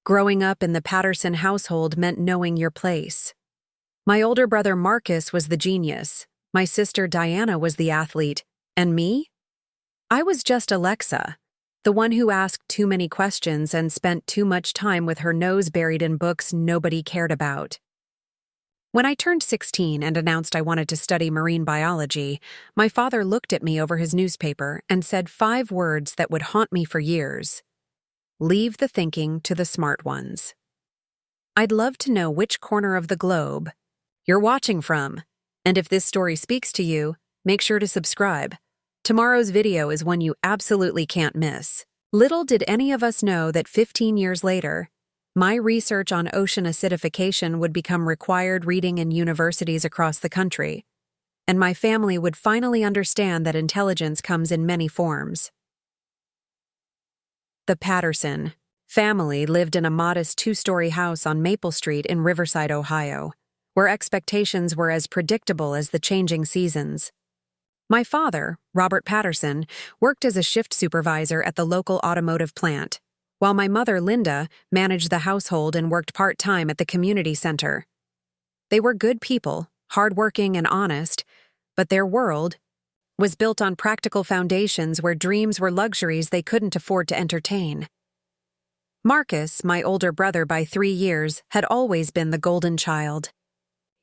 Growing up in the Patterson household meant knowing your place. My older brother Marcus was the genius, my sister Diana was the athlete, and me? I was just Alexa, the one who asked too many questions and spent too much time with her nose buried in books nobody cared about. When I turned 16 and announced I wanted to study marine biology, my father looked at me over his newspaper and said 5 words that would haunt me for years. Leave the thinking to the smart ones. I'd love to know which corner of the globe you're watching from, and if this story speaks to you, make sure to subscribe. Tomorrow's video is one you absolutely can't miss. Little did any of us know that 15 years later, my research on ocean acidification would become required reading in universities across the country, and my family would finally understand that intelligence comes in many forms. The Patterson family lived in a modest 2-story house on Maple Street in Riverside, Ohio, where expectations were as predictable as the changing seasons. My father, Robert Patterson, worked as a shift supervisor at the local automotive plant, while my mother, Linda, managed the household and worked part-time at the community center. They were good people, hardworking and honest, but their world was built on practical foundations where dreams were luxuries they couldn't afford to entertain. Marcus, my older brother by 3 years, had always been the golden child.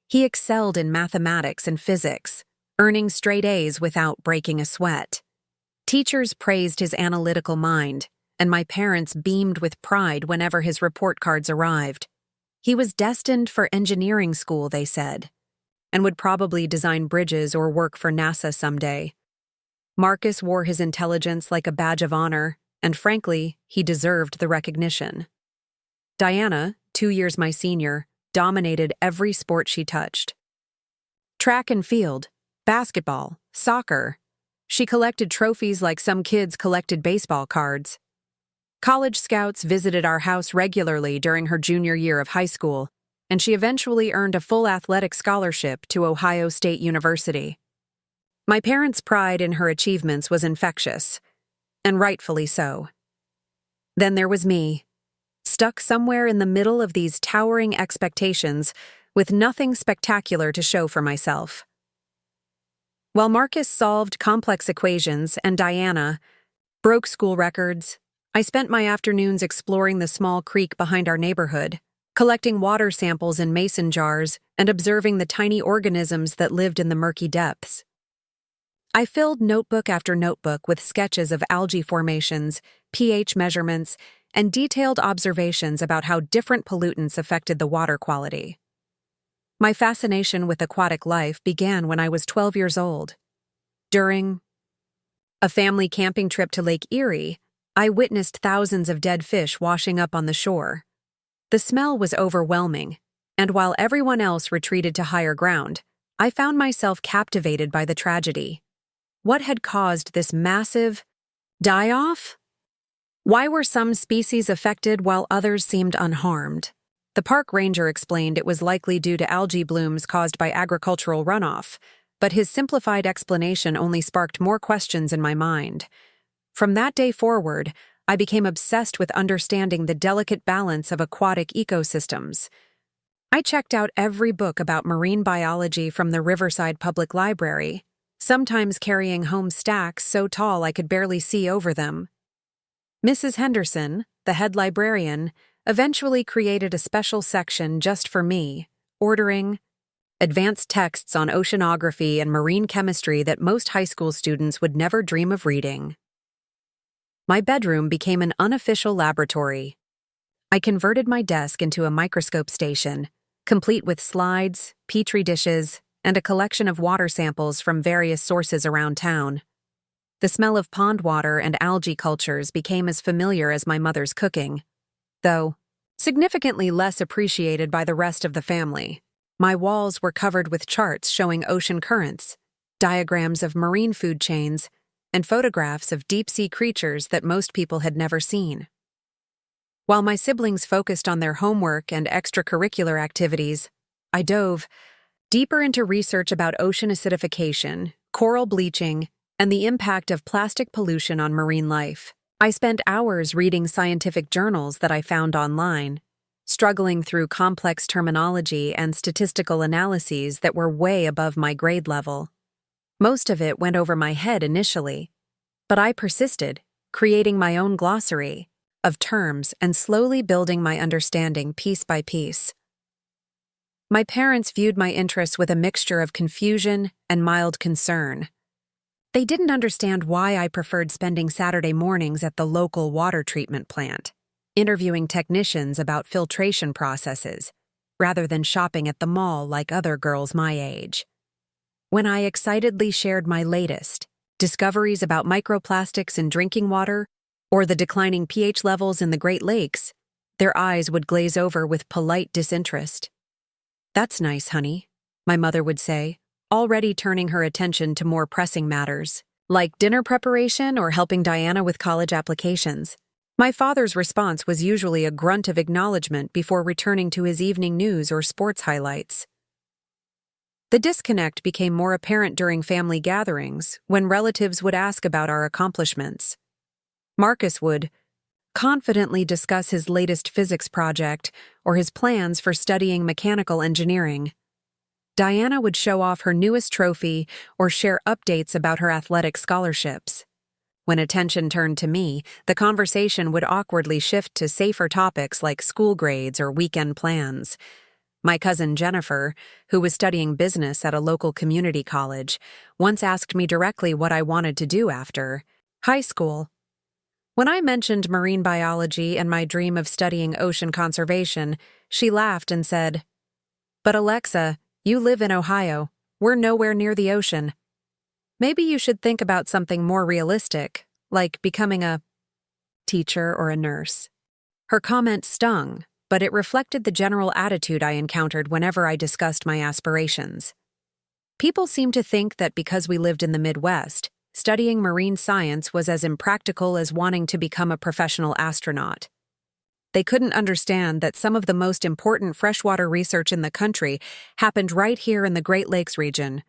He excelled in mathematics and physics, earning straight A's without breaking a sweat. Teachers praised his analytical mind, and my parents beamed with pride whenever his report cards arrived. He was destined for engineering school, they said, and would probably design bridges or work for NASA someday. Marcus wore his intelligence like a badge of honor, and frankly, he deserved the recognition. Diana, 2 years my senior, dominated every sport she touched. Track and field, basketball, soccer. She collected trophies like some kids collected baseball cards. College scouts visited our house regularly during her junior year of high school, and she eventually earned a full athletic scholarship to Ohio State University. My parents' pride in her achievements was infectious, and rightfully so. Then there was me, stuck somewhere in the middle of these towering expectations with nothing spectacular to show for myself. While Marcus solved complex equations and Diana broke school records, I spent my afternoons exploring the small creek behind our neighborhood, collecting water samples in mason jars and observing the tiny organisms that lived in the murky depths. I filled notebook after notebook with sketches of algae formations, pH measurements, and detailed observations about how different pollutants affected the water quality. My fascination with aquatic life began when I was 12 years old. During a family camping trip to Lake Erie, I witnessed thousands of dead fish washing up on the shore. The smell was overwhelming, and while everyone else retreated to higher ground, I found myself captivated by the tragedy. What had caused this massive die-off? Why were some species affected while others seemed unharmed? The park ranger explained it was likely due to algae blooms caused by agricultural runoff, but his simplified explanation only sparked more questions in my mind. From that day forward, I became obsessed with understanding the delicate balance of aquatic ecosystems. I checked out every book about marine biology from the Riverside Public Library, sometimes carrying home stacks so tall I could barely see over them. Mrs. Henderson, the head librarian, eventually created a special section just for me, ordering advanced texts on oceanography and marine chemistry that most high school students would never dream of reading. My bedroom became an unofficial laboratory. I converted my desk into a microscope station, complete with slides, petri dishes, and a collection of water samples from various sources around town. The smell of pond water and algae cultures became as familiar as my mother's cooking, though significantly less appreciated by the rest of the family. My walls were covered with charts showing ocean currents, diagrams of marine food chains, and photographs of deep-sea creatures that most people had never seen. While my siblings focused on their homework and extracurricular activities, I dove deeper into research about ocean acidification, coral bleaching, and the impact of plastic pollution on marine life. I spent hours reading scientific journals that I found online, struggling through complex terminology and statistical analyses that were way above my grade level. Most of it went over my head initially, but I persisted, creating my own glossary of terms and slowly building my understanding piece by piece. My parents viewed my interests with a mixture of confusion and mild concern. They didn't understand why I preferred spending Saturday mornings at the local water treatment plant, interviewing technicians about filtration processes, rather than shopping at the mall like other girls my age. When I excitedly shared my latest discoveries about microplastics in drinking water or the declining pH levels in the Great Lakes, their eyes would glaze over with polite disinterest. "That's nice, honey," my mother would say, already turning her attention to more pressing matters, like dinner preparation or helping Diana with college applications. My father's response was usually a grunt of acknowledgement before returning to his evening news or sports highlights. The disconnect became more apparent during family gatherings, when relatives would ask about our accomplishments. Marcus would confidently discuss his latest physics project or his plans for studying mechanical engineering. Diana would show off her newest trophy or share updates about her athletic scholarships. When attention turned to me, the conversation would awkwardly shift to safer topics like school grades or weekend plans. My cousin Jennifer, who was studying business at a local community college, once asked me directly what I wanted to do after high school. When I mentioned marine biology and my dream of studying ocean conservation, she laughed and said, "But Alexa, you live in Ohio. We're nowhere near the ocean. Maybe you should think about something more realistic, like becoming a teacher or a nurse." Her comment stung, but it reflected the general attitude I encountered whenever I discussed my aspirations. People seemed to think that because we lived in the Midwest, studying marine science was as impractical as wanting to become a professional astronaut. They couldn't understand that some of the most important freshwater research in the country happened right here in the Great Lakes region,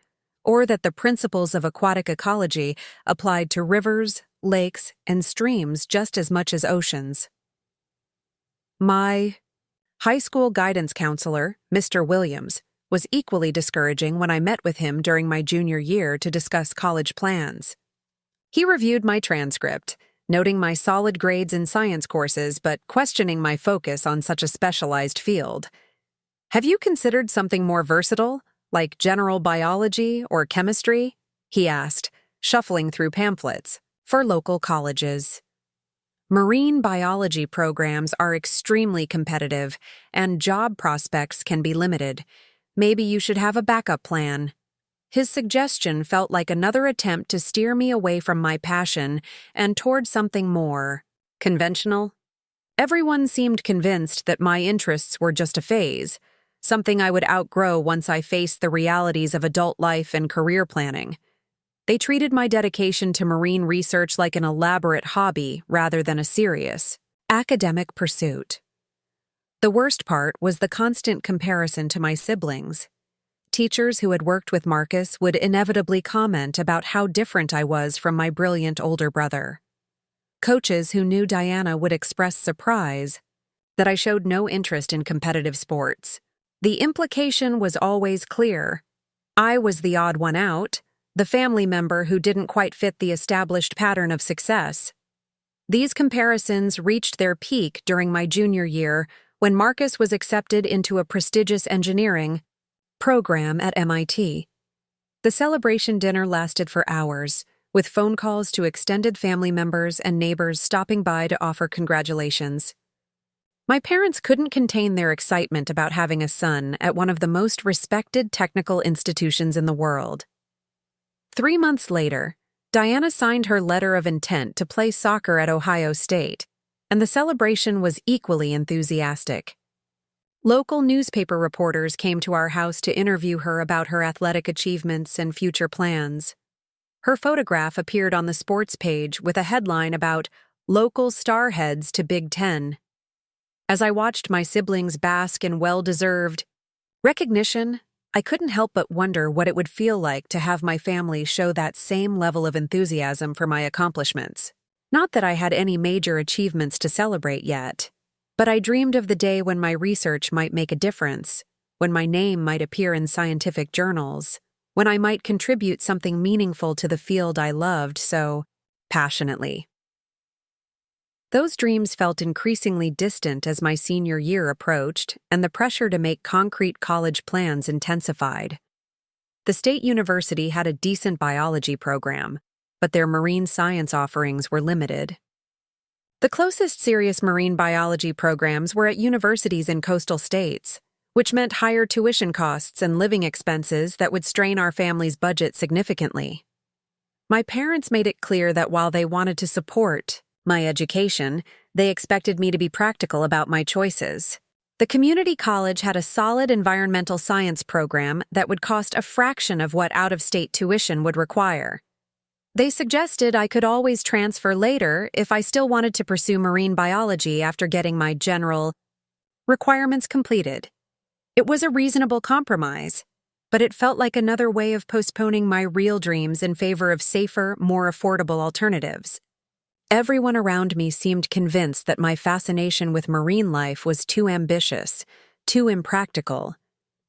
or that the principles of aquatic ecology applied to rivers, lakes, and streams just as much as oceans. My high school guidance counselor, Mr. Williams, was equally discouraging when I met with him during my junior year to discuss college plans. He reviewed my transcript, noting my solid grades in science courses but questioning my focus on such a specialized field. "Have you considered something more versatile, like general biology or chemistry?" he asked, shuffling through pamphlets for local colleges. Marine biology programs are extremely competitive, and job prospects can be limited. Maybe you should have a backup plan. His suggestion felt like another attempt to steer me away from my passion and toward something more conventional. Everyone seemed convinced that my interests were just a phase, something I would outgrow once I faced the realities of adult life and career planning. They treated my dedication to marine research like an elaborate hobby rather than a serious academic pursuit. The worst part was the constant comparison to my siblings. Teachers who had worked with Marcus would inevitably comment about how different I was from my brilliant older brother. Coaches who knew Diana would express surprise that I showed no interest in competitive sports. The implication was always clear. I was the odd one out, the family member who didn't quite fit the established pattern of success. These comparisons reached their peak during my junior year when Marcus was accepted into a prestigious engineering program at MIT. The celebration dinner lasted for hours, with phone calls to extended family members and neighbors stopping by to offer congratulations. My parents couldn't contain their excitement about having a son at one of the most respected technical institutions in the world. 3 months later, Diana signed her letter of intent to play soccer at Ohio State, and the celebration was equally enthusiastic. Local newspaper reporters came to our house to interview her about her athletic achievements and future plans. Her photograph appeared on the sports page with a headline about "Local Star Heads to Big Ten." As I watched my siblings bask in well-deserved recognition, I couldn't help but wonder what it would feel like to have my family show that same level of enthusiasm for my accomplishments. Not that I had any major achievements to celebrate yet, but I dreamed of the day when my research might make a difference, when my name might appear in scientific journals, when I might contribute something meaningful to the field I loved so passionately. Those dreams felt increasingly distant as my senior year approached, and the pressure to make concrete college plans intensified. The state university had a decent biology program, but their marine science offerings were limited. The closest serious marine biology programs were at universities in coastal states, which meant higher tuition costs and living expenses that would strain our family's budget significantly. My parents made it clear that while they wanted to support my education, they expected me to be practical about my choices. The community college had a solid environmental science program that would cost a fraction of what out-of-state tuition would require. They suggested I could always transfer later if I still wanted to pursue marine biology after getting my general requirements completed. It was a reasonable compromise, but it felt like another way of postponing my real dreams in favor of safer, more affordable alternatives. Everyone around me seemed convinced that my fascination with marine life was too ambitious, too impractical,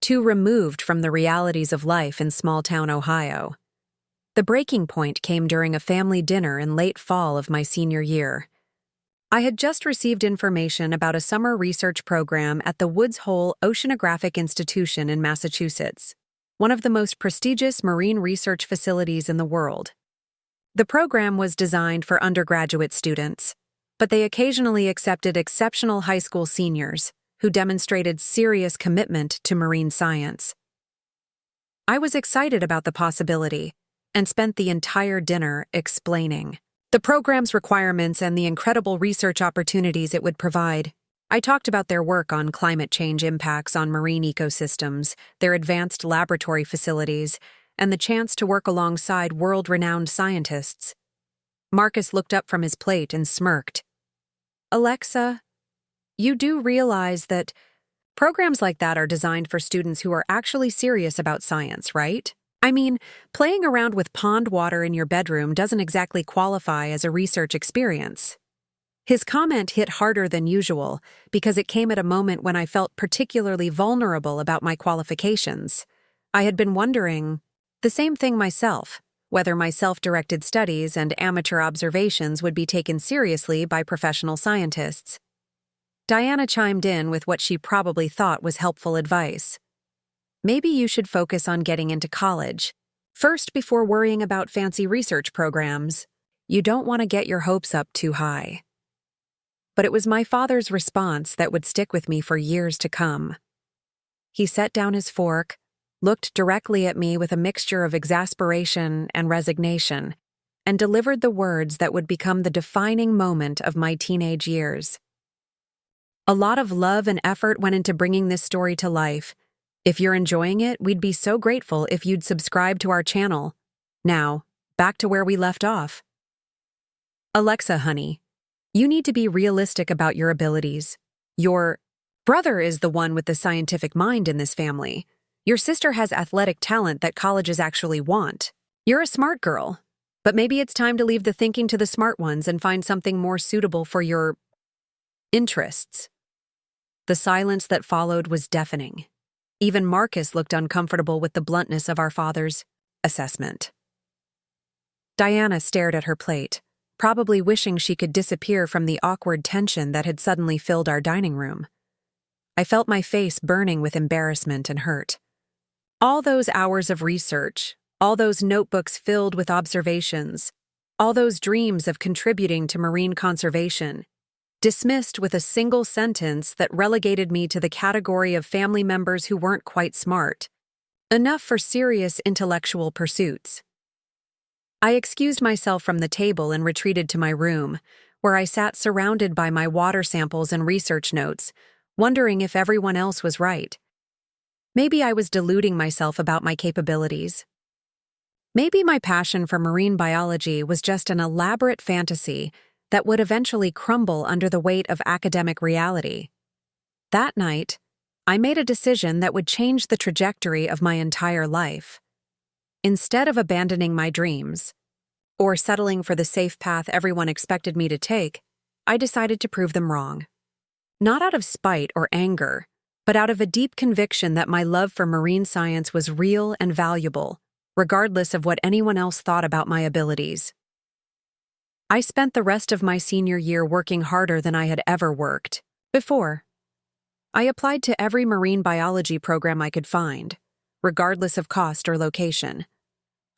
too removed from the realities of life in small-town Ohio. The breaking point came during a family dinner in late fall of my senior year. I had just received information about a summer research program at the Woods Hole Oceanographic Institution in Massachusetts, one of the most prestigious marine research facilities in the world. The program was designed for undergraduate students, but they occasionally accepted exceptional high school seniors who demonstrated serious commitment to marine science. I was excited about the possibility and spent the entire dinner explaining the program's requirements and the incredible research opportunities it would provide. I talked about their work on climate change impacts on marine ecosystems, their advanced laboratory facilities, and the chance to work alongside world-renowned scientists. Marcus looked up from his plate and smirked. "Alexa, you do realize that programs like that are designed for students who are actually serious about science, right? I mean, playing around with pond water in your bedroom doesn't exactly qualify as a research experience." His comment hit harder than usual because it came at a moment when I felt particularly vulnerable about my qualifications. I had been wondering the same thing myself, whether my self-directed studies and amateur observations would be taken seriously by professional scientists. Diana chimed in with what she probably thought was helpful advice. "Maybe you should focus on getting into college first before worrying about fancy research programs. You don't want to get your hopes up too high." But it was my father's response that would stick with me for years to come. He set down his fork, looked directly at me with a mixture of exasperation and resignation, and delivered the words that would become the defining moment of my teenage years. "A lot of love and effort went into bringing this story to life. If you're enjoying it, we'd be so grateful if you'd subscribe to our channel. Now, back to where we left off. Alexa, honey, you need to be realistic about your abilities. Your brother is the one with the scientific mind in this family. Your sister has athletic talent that colleges actually want. You're a smart girl, but maybe it's time to leave the thinking to the smart ones and find something more suitable for your interests." The silence that followed was deafening. Even Marcus looked uncomfortable with the bluntness of our father's assessment. Diana stared at her plate, probably wishing she could disappear from the awkward tension that had suddenly filled our dining room. I felt my face burning with embarrassment and hurt. All those hours of research, all those notebooks filled with observations, all those dreams of contributing to marine conservation, dismissed with a single sentence that relegated me to the category of family members who weren't quite smart enough for serious intellectual pursuits. I excused myself from the table and retreated to my room, where I sat surrounded by my water samples and research notes, wondering if everyone else was right. Maybe I was deluding myself about my capabilities. Maybe my passion for marine biology was just an elaborate fantasy that would eventually crumble under the weight of academic reality. That night, I made a decision that would change the trajectory of my entire life. Instead of abandoning my dreams, or settling for the safe path everyone expected me to take, I decided to prove them wrong. Not out of spite or anger, but out of a deep conviction that my love for marine science was real and valuable, regardless of what anyone else thought about my abilities. I spent the rest of my senior year working harder than I had ever worked before. I applied to every marine biology program I could find, regardless of cost or location.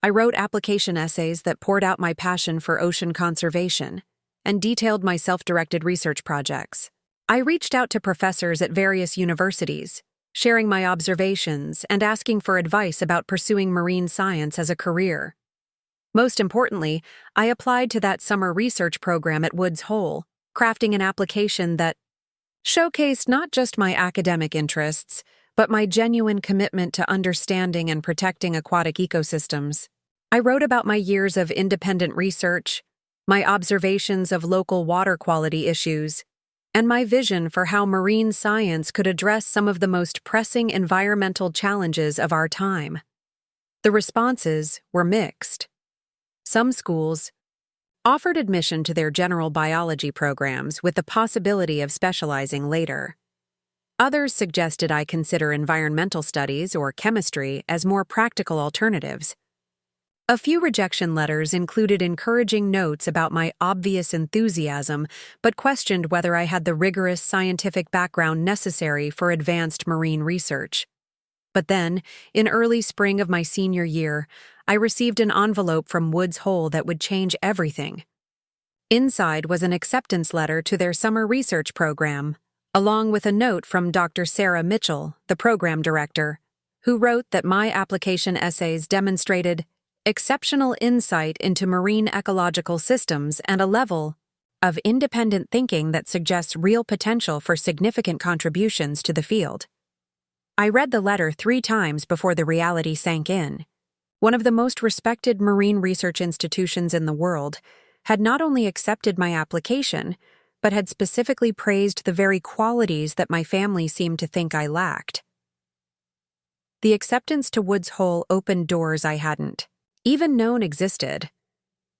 I wrote application essays that poured out my passion for ocean conservation and detailed my self-directed research projects. I reached out to professors at various universities, sharing my observations and asking for advice about pursuing marine science as a career. Most importantly, I applied to that summer research program at Woods Hole, crafting an application that showcased not just my academic interests, but my genuine commitment to understanding and protecting aquatic ecosystems. I wrote about my years of independent research, my observations of local water quality issues, and my vision for how marine science could address some of the most pressing environmental challenges of our time. The responses were mixed. Some schools offered admission to their general biology programs with the possibility of specializing later. Others suggested I consider environmental studies or chemistry as more practical alternatives. A few rejection letters included encouraging notes about my obvious enthusiasm, but questioned whether I had the rigorous scientific background necessary for advanced marine research. But then, in early spring of my senior year, I received an envelope from Woods Hole that would change everything. Inside was an acceptance letter to their summer research program, along with a note from Dr. Sarah Mitchell, the program director, who wrote that my application essays demonstrated exceptional insight into marine ecological systems and a level of independent thinking that suggests real potential for significant contributions to the field. I read the letter 3 times before the reality sank in. One of the most respected marine research institutions in the world had not only accepted my application, but had specifically praised the very qualities that my family seemed to think I lacked. The acceptance to Woods Hole opened doors I hadn't even known existed.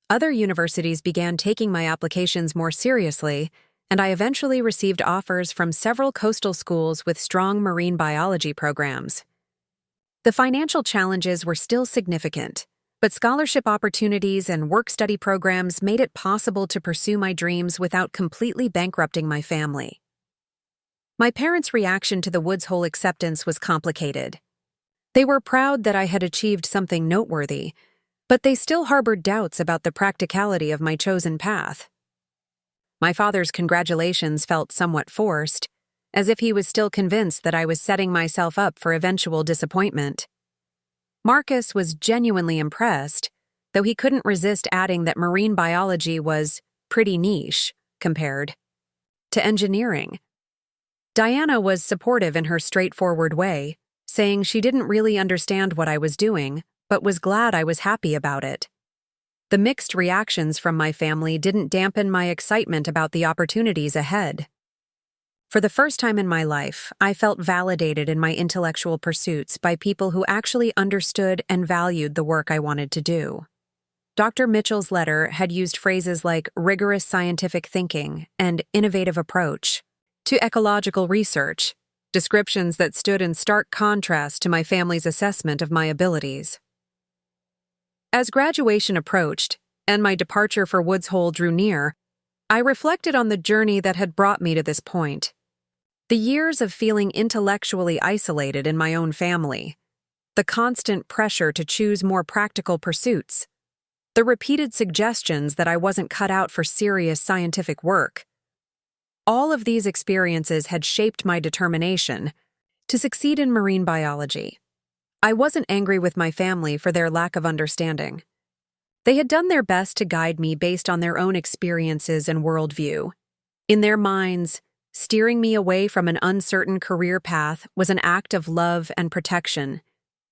Other universities began taking my applications more seriously, and I eventually received offers from several coastal schools with strong marine biology programs. The financial challenges were still significant, but scholarship opportunities and work-study programs made it possible to pursue my dreams without completely bankrupting my family. My parents' reaction to the Woods Hole acceptance was complicated. They were proud that I had achieved something noteworthy, but they still harbored doubts about the practicality of my chosen path. My father's congratulations felt somewhat forced, as if he was still convinced that I was setting myself up for eventual disappointment. Marcus was genuinely impressed, though he couldn't resist adding that marine biology was pretty niche compared to engineering. Diana was supportive in her straightforward way, saying she didn't really understand what I was doing, but was glad I was happy about it. The mixed reactions from my family didn't dampen my excitement about the opportunities ahead. For the first time in my life, I felt validated in my intellectual pursuits by people who actually understood and valued the work I wanted to do. Dr. Mitchell's letter had used phrases like rigorous scientific thinking and innovative approach to ecological research, descriptions that stood in stark contrast to my family's assessment of my abilities. As graduation approached and my departure for Woods Hole drew near, I reflected on the journey that had brought me to this point. The years of feeling intellectually isolated in my own family, the constant pressure to choose more practical pursuits, the repeated suggestions that I wasn't cut out for serious scientific work. All of these experiences had shaped my determination to succeed in marine biology. I wasn't angry with my family for their lack of understanding. They had done their best to guide me based on their own experiences and worldview. In their minds, steering me away from an uncertain career path was an act of love and protection.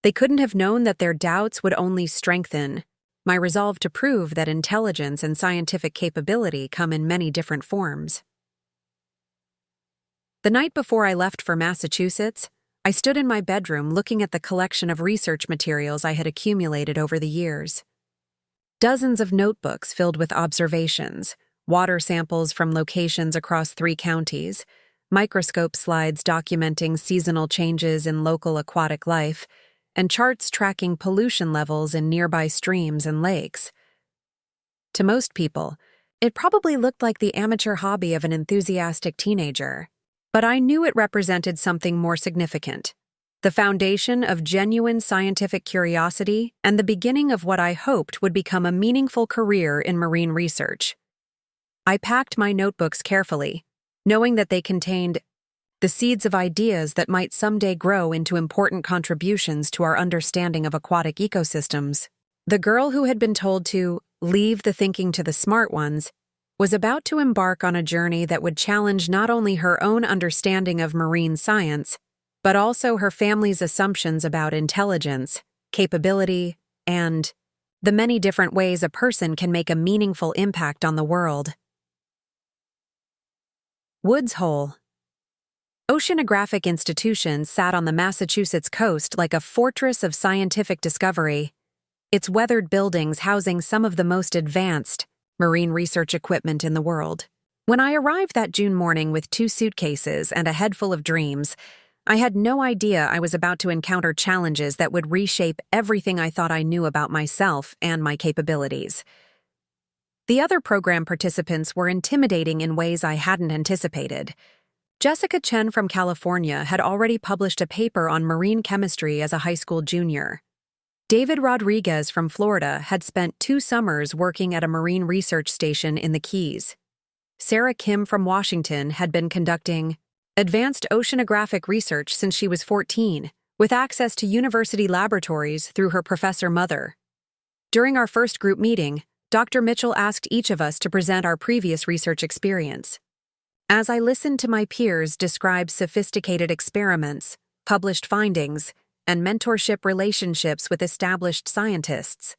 They couldn't have known that their doubts would only strengthen my resolve to prove that intelligence and scientific capability come in many different forms. The night before I left for Massachusetts, I stood in my bedroom looking at the collection of research materials I had accumulated over the years. Dozens of notebooks filled with observations, water samples from locations across 3 counties, microscope slides documenting seasonal changes in local aquatic life, and charts tracking pollution levels in nearby streams and lakes. To most people, it probably looked like the amateur hobby of an enthusiastic teenager, but I knew it represented something more significant: the foundation of genuine scientific curiosity and the beginning of what I hoped would become a meaningful career in marine research. I packed my notebooks carefully, knowing that they contained the seeds of ideas that might someday grow into important contributions to our understanding of aquatic ecosystems. The girl who had been told to leave the thinking to the smart ones was about to embark on a journey that would challenge not only her own understanding of marine science, but also her family's assumptions about intelligence, capability, and the many different ways a person can make a meaningful impact on the world. Woods Hole. Oceanographic Institution sat on the Massachusetts coast like a fortress of scientific discovery, its weathered buildings housing some of the most advanced marine research equipment in the world. When I arrived that June morning with 2 suitcases and a head full of dreams, I had no idea I was about to encounter challenges that would reshape everything I thought I knew about myself and my capabilities. The other program participants were intimidating in ways I hadn't anticipated. Jessica Chen from California had already published a paper on marine chemistry as a high school junior. David Rodriguez from Florida had spent 2 summers working at a marine research station in the Keys. Sarah Kim from Washington had been conducting advanced oceanographic research since she was 14, with access to university laboratories through her professor mother. During our first group meeting, Dr. Mitchell asked each of us to present our previous research experience. As I listened to my peers describe sophisticated experiments, published findings, and mentorship relationships with established scientists,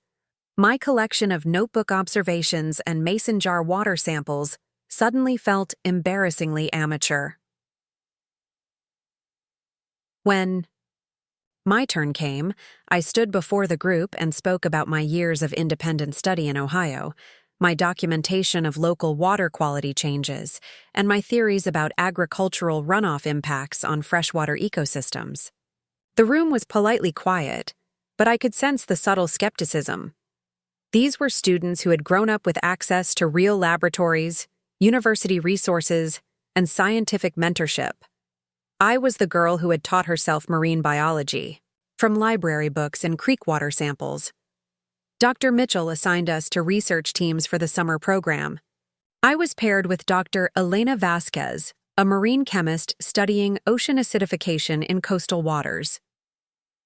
my collection of notebook observations and mason jar water samples suddenly felt embarrassingly amateur. When my turn came, I stood before the group and spoke about my years of independent study in Ohio, my documentation of local water quality changes, and my theories about agricultural runoff impacts on freshwater ecosystems. The room was politely quiet, but I could sense the subtle skepticism. These were students who had grown up with access to real laboratories, university resources, and scientific mentorship. I was the girl who had taught herself marine biology, from library books and creek water samples. Dr. Mitchell assigned us to research teams for the summer program. I was paired with Dr. Elena Vasquez, a marine chemist studying ocean acidification in coastal waters.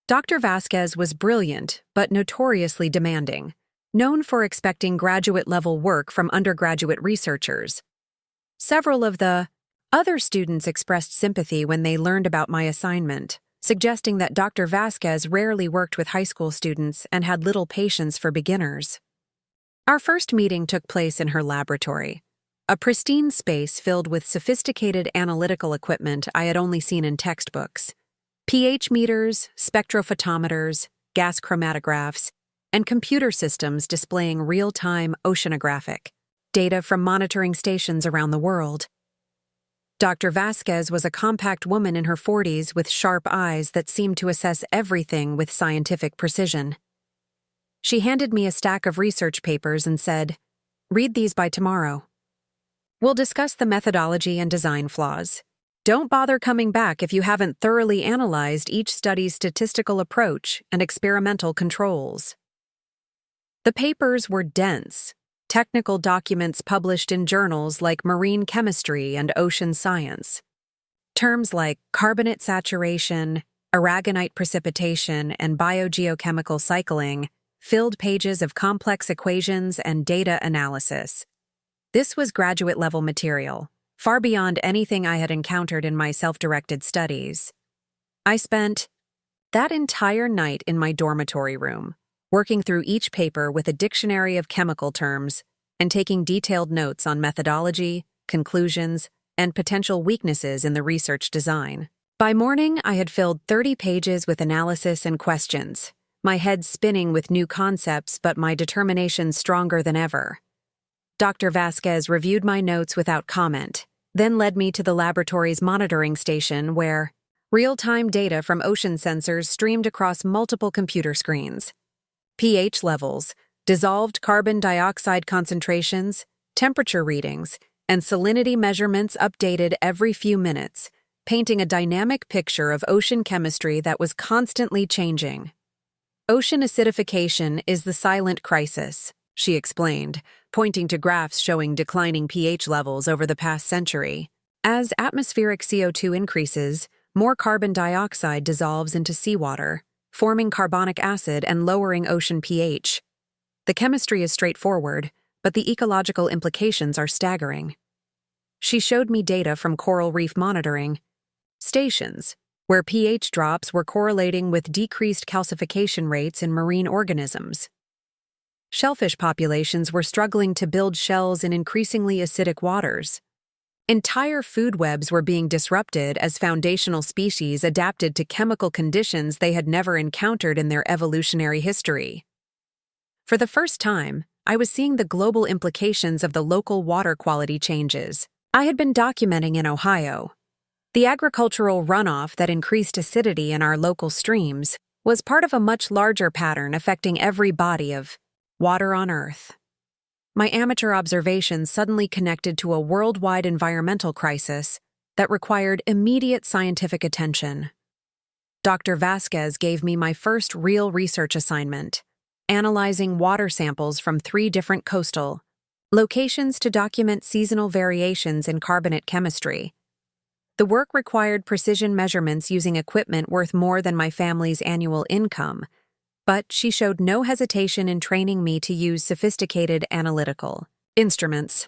Dr. Vasquez was brilliant but notoriously demanding, known for expecting graduate-level work from undergraduate researchers. Several of the other students expressed sympathy when they learned about my assignment, suggesting that Dr. Vasquez rarely worked with high school students and had little patience for beginners. Our first meeting took place in her laboratory, a pristine space filled with sophisticated analytical equipment I had only seen in textbooks: pH meters, spectrophotometers, gas chromatographs, and computer systems displaying real-time oceanographic data from monitoring stations around the world. Dr. Vasquez was a compact woman in her 40s with sharp eyes that seemed to assess everything with scientific precision. She handed me a stack of research papers and said, "Read these by tomorrow. We'll discuss the methodology and design flaws. Don't bother coming back if you haven't thoroughly analyzed each study's statistical approach and experimental controls." The papers were dense, technical documents published in journals like Marine Chemistry and Ocean Science. Terms like carbonate saturation, aragonite precipitation, and biogeochemical cycling filled pages of complex equations and data analysis. This was graduate-level material, far beyond anything I had encountered in my self-directed studies. I spent that entire night in my dormitory room, working through each paper with a dictionary of chemical terms and taking detailed notes on methodology, conclusions, and potential weaknesses in the research design. By morning, I had filled 30 pages with analysis and questions, my head spinning with new concepts but my determination stronger than ever. Dr. Vasquez reviewed my notes without comment, then led me to the laboratory's monitoring station where real-time data from ocean sensors streamed across multiple computer screens. pH levels, dissolved carbon dioxide concentrations, temperature readings, and salinity measurements updated every few minutes, painting a dynamic picture of ocean chemistry that was constantly changing. Ocean acidification is the silent crisis, she explained, pointing to graphs showing declining pH levels over the past century. As atmospheric CO2 increases, more carbon dioxide dissolves into seawater, forming carbonic acid and lowering ocean pH. The chemistry is straightforward, but the ecological implications are staggering. She showed me data from coral reef monitoring stations, where pH drops were correlating with decreased calcification rates in marine organisms. Shellfish populations were struggling to build shells in increasingly acidic waters. Entire food webs were being disrupted as foundational species adapted to chemical conditions they had never encountered in their evolutionary history. For the first time, I was seeing the global implications of the local water quality changes I had been documenting in Ohio. The agricultural runoff that increased acidity in our local streams was part of a much larger pattern affecting every body of water on Earth. My amateur observations suddenly connected to a worldwide environmental crisis that required immediate scientific attention. Dr. Vasquez gave me my first real research assignment, analyzing water samples from 3 different coastal locations to document seasonal variations in carbonate chemistry. The work required precision measurements using equipment worth more than my family's annual income, but she showed no hesitation in training me to use sophisticated analytical instruments.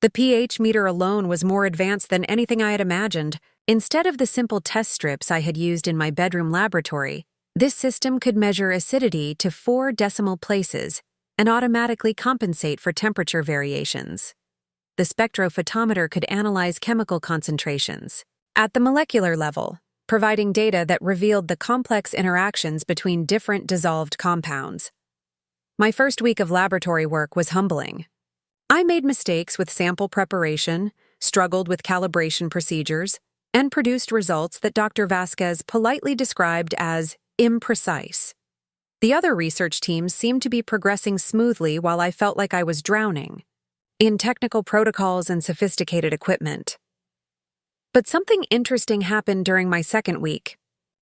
The pH meter alone was more advanced than anything I had imagined. Instead of the simple test strips I had used in my bedroom laboratory, this system could measure acidity to 4 decimal places and automatically compensate for temperature variations. The spectrophotometer could analyze chemical concentrations at the molecular level, providing data that revealed the complex interactions between different dissolved compounds. My first week of laboratory work was humbling. I made mistakes with sample preparation, struggled with calibration procedures, and produced results that Dr. Vasquez politely described as imprecise. The other research teams seemed to be progressing smoothly while I felt like I was drowning in technical protocols and sophisticated equipment. But something interesting happened during my second week.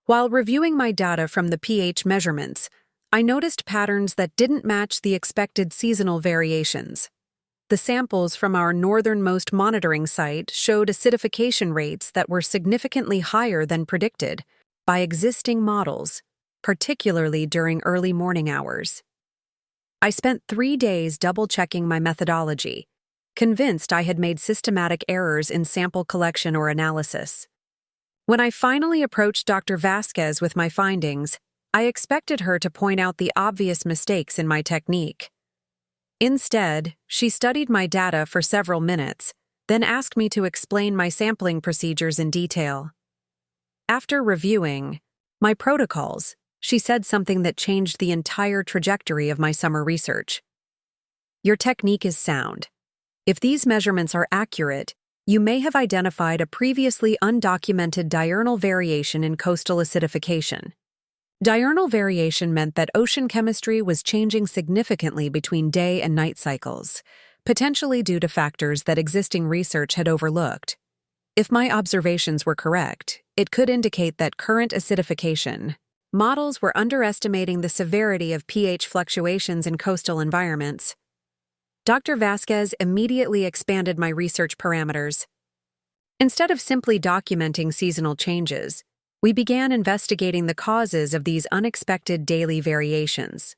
While reviewing my data from the pH measurements, I noticed patterns that didn't match the expected seasonal variations. The samples from our northernmost monitoring site showed acidification rates that were significantly higher than predicted by existing models, particularly during early morning hours. I spent 3 days double-checking my methodology, convinced I had made systematic errors in sample collection or analysis. When I finally approached Dr. Vasquez with my findings, I expected her to point out the obvious mistakes in my technique. Instead, she studied my data for several minutes, then asked me to explain my sampling procedures in detail. After reviewing my protocols, she said something that changed the entire trajectory of my summer research. Your technique is sound. If these measurements are accurate, you may have identified a previously undocumented diurnal variation in coastal acidification. Diurnal variation meant that ocean chemistry was changing significantly between day and night cycles, potentially due to factors that existing research had overlooked. If my observations were correct, it could indicate that current acidification models were underestimating the severity of pH fluctuations in coastal environments. Dr. Vasquez immediately expanded my research parameters. Instead of simply documenting seasonal changes, we began investigating the causes of these unexpected daily variations.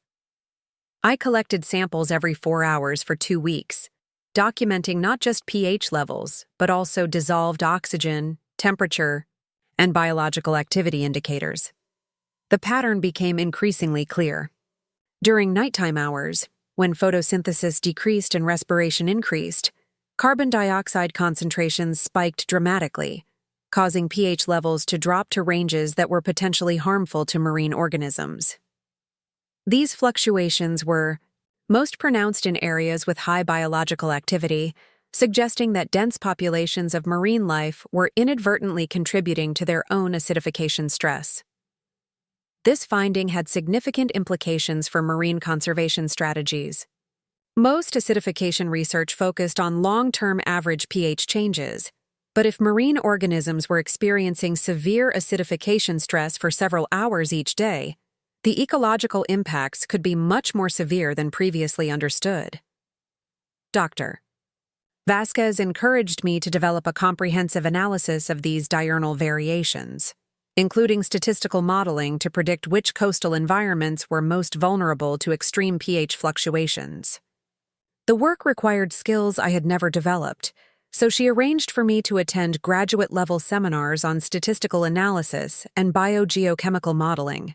I collected samples every 4 hours for 2 weeks, documenting not just pH levels, but also dissolved oxygen, temperature, and biological activity indicators. The pattern became increasingly clear. During nighttime hours, when photosynthesis decreased and respiration increased, carbon dioxide concentrations spiked dramatically, causing pH levels to drop to ranges that were potentially harmful to marine organisms. These fluctuations were most pronounced in areas with high biological activity, suggesting that dense populations of marine life were inadvertently contributing to their own acidification stress. This finding had significant implications for marine conservation strategies. Most acidification research focused on long-term average pH changes, but if marine organisms were experiencing severe acidification stress for several hours each day, the ecological impacts could be much more severe than previously understood. Dr. Vasquez encouraged me to develop a comprehensive analysis of these diurnal variations, including statistical modeling to predict which coastal environments were most vulnerable to extreme pH fluctuations. The work required skills I had never developed, so she arranged for me to attend graduate-level seminars on statistical analysis and biogeochemical modeling.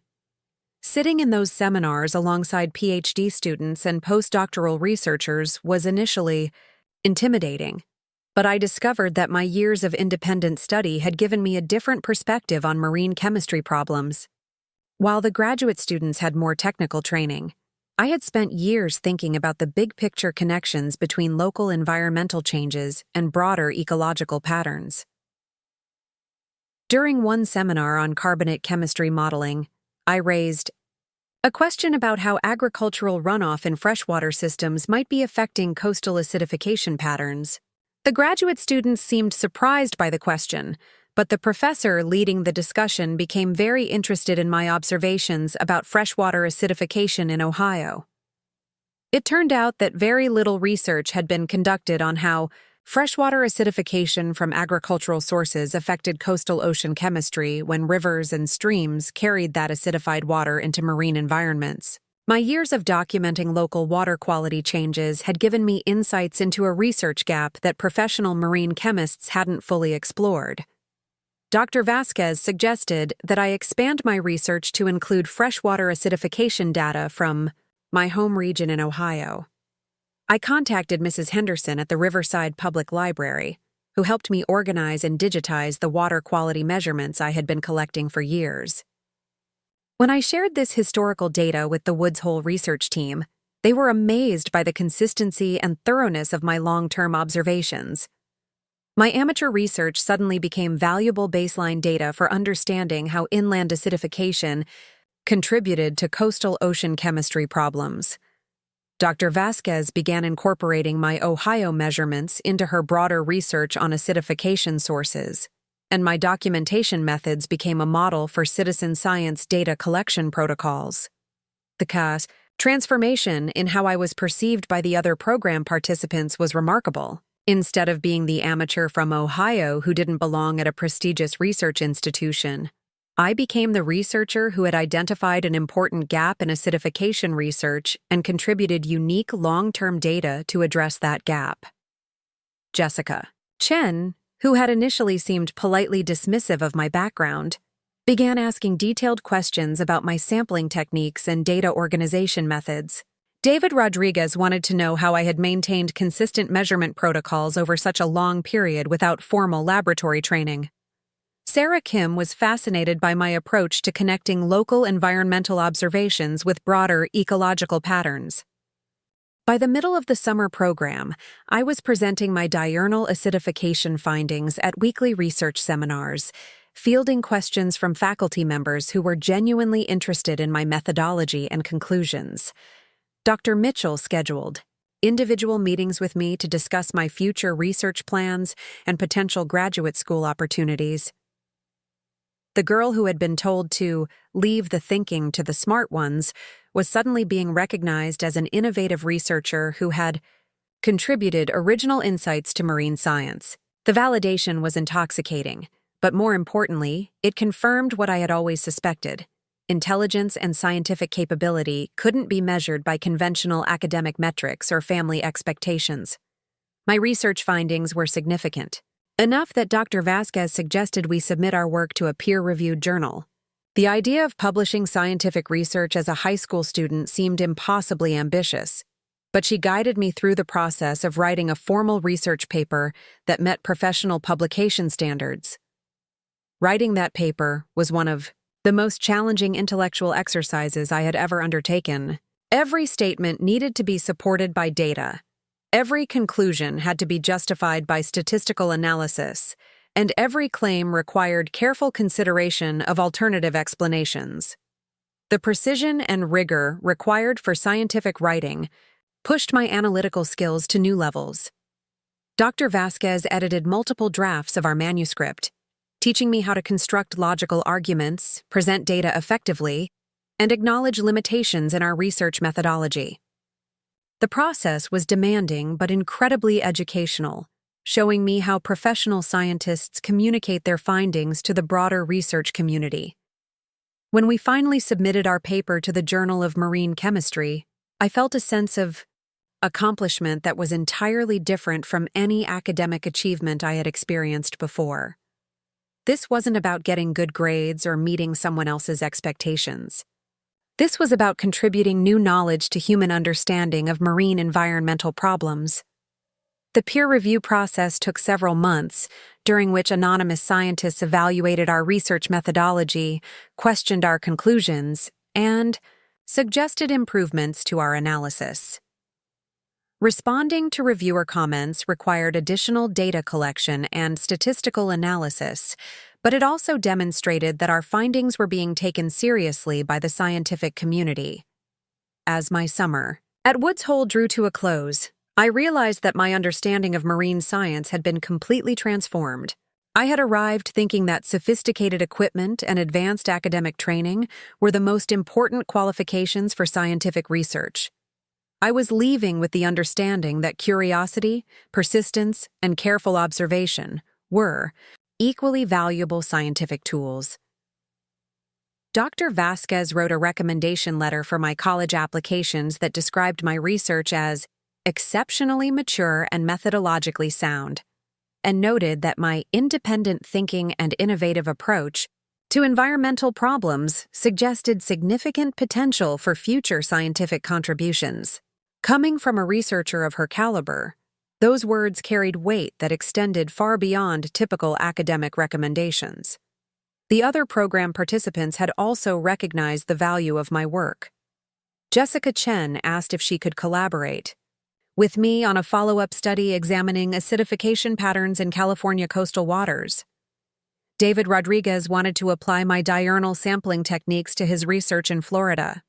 Sitting in those seminars alongside PhD students and postdoctoral researchers was initially intimidating, but I discovered that my years of independent study had given me a different perspective on marine chemistry problems. While the graduate students had more technical training, I had spent years thinking about the big-picture connections between local environmental changes and broader ecological patterns. During one seminar on carbonate chemistry modeling, I raised a question about how agricultural runoff in freshwater systems might be affecting coastal acidification patterns. The graduate students seemed surprised by the question, but the professor leading the discussion became very interested in my observations about freshwater acidification in Ohio. It turned out that very little research had been conducted on how freshwater acidification from agricultural sources affected coastal ocean chemistry when rivers and streams carried that acidified water into marine environments. My years of documenting local water quality changes had given me insights into a research gap that professional marine chemists hadn't fully explored. Dr. Vasquez suggested that I expand my research to include freshwater acidification data from my home region in Ohio. I contacted Mrs. Henderson at the Riverside Public Library, who helped me organize and digitize the water quality measurements I had been collecting for years. When I shared this historical data with the Woods Hole research team, they were amazed by the consistency and thoroughness of my long-term observations. My amateur research suddenly became valuable baseline data for understanding how inland acidification contributed to coastal ocean chemistry problems. Dr. Vasquez began incorporating my Ohio measurements into her broader research on acidification sources, and my documentation methods became a model for citizen science data collection protocols. The transformation in how I was perceived by the other program participants was remarkable. Instead of being the amateur from Ohio who didn't belong at a prestigious research institution, I became the researcher who had identified an important gap in acidification research and contributed unique long-term data to address that gap. Jessica Chen, who had initially seemed politely dismissive of my background, began asking detailed questions about my sampling techniques and data organization methods. David Rodriguez wanted to know how I had maintained consistent measurement protocols over such a long period without formal laboratory training. Sarah Kim was fascinated by my approach to connecting local environmental observations with broader ecological patterns. By the middle of the summer program, I was presenting my diurnal acidification findings at weekly research seminars, fielding questions from faculty members who were genuinely interested in my methodology and conclusions. Dr. Mitchell scheduled individual meetings with me to discuss my future research plans and potential graduate school opportunities. The girl who had been told to leave the thinking to the smart ones was suddenly being recognized as an innovative researcher who had contributed original insights to marine science. The validation was intoxicating, but more importantly, it confirmed what I had always suspected. Intelligence and scientific capability couldn't be measured by conventional academic metrics or family expectations. My research findings were significant, enough that Dr. Vasquez suggested we submit our work to a peer-reviewed journal. The idea of publishing scientific research as a high school student seemed impossibly ambitious, but she guided me through the process of writing a formal research paper that met professional publication standards. Writing that paper was one of the most challenging intellectual exercises I had ever undertaken. Every statement needed to be supported by data. Every conclusion had to be justified by statistical analysis, and every claim required careful consideration of alternative explanations. The precision and rigor required for scientific writing pushed my analytical skills to new levels. Dr. Vasquez edited multiple drafts of our manuscript, teaching me how to construct logical arguments, present data effectively, and acknowledge limitations in our research methodology. The process was demanding but incredibly educational, showing me how professional scientists communicate their findings to the broader research community. When we finally submitted our paper to the Journal of Marine Chemistry, I felt a sense of accomplishment that was entirely different from any academic achievement I had experienced before. This wasn't about getting good grades or meeting someone else's expectations. This was about contributing new knowledge to human understanding of marine environmental problems. The peer review process took several months, during which anonymous scientists evaluated our research methodology, questioned our conclusions, and suggested improvements to our analysis. Responding to reviewer comments required additional data collection and statistical analysis, but it also demonstrated that our findings were being taken seriously by the scientific community. As my summer at Woods Hole drew to a close, I realized that my understanding of marine science had been completely transformed. I had arrived thinking that sophisticated equipment and advanced academic training were the most important qualifications for scientific research. I was leaving with the understanding that curiosity, persistence, and careful observation were equally valuable scientific tools. Dr. Vasquez wrote a recommendation letter for my college applications that described my research as exceptionally mature and methodologically sound, and noted that my independent thinking and innovative approach to environmental problems suggested significant potential for future scientific contributions. Coming from a researcher of her caliber, those words carried weight that extended far beyond typical academic recommendations. The other program participants had also recognized the value of my work. Jessica Chen asked if she could collaborate with me on a follow-up study examining acidification patterns in California coastal waters. David Rodriguez wanted to apply my diurnal sampling techniques to his research in Florida.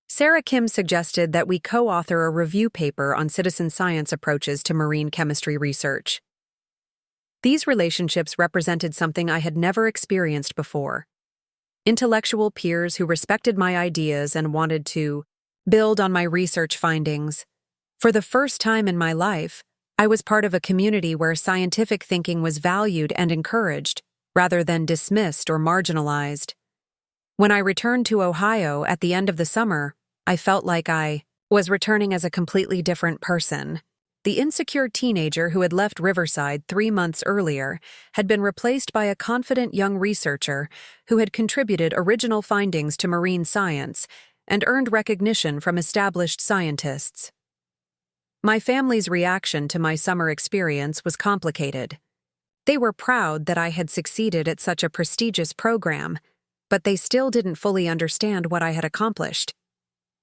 Sarah Kim suggested that we co-author a review paper on citizen science approaches to marine chemistry research. These relationships represented something I had never experienced before. Intellectual peers who respected my ideas and wanted to build on my research findings. For the first time in my life, I was part of a community where scientific thinking was valued and encouraged, rather than dismissed or marginalized. When I returned to Ohio at the end of the summer, I felt like I was returning as a completely different person. The insecure teenager who had left Riverside 3 months earlier had been replaced by a confident young researcher who had contributed original findings to marine science and earned recognition from established scientists. My family's reaction to my summer experience was complicated. They were proud that I had succeeded at such a prestigious program, but they still didn't fully understand what I had accomplished.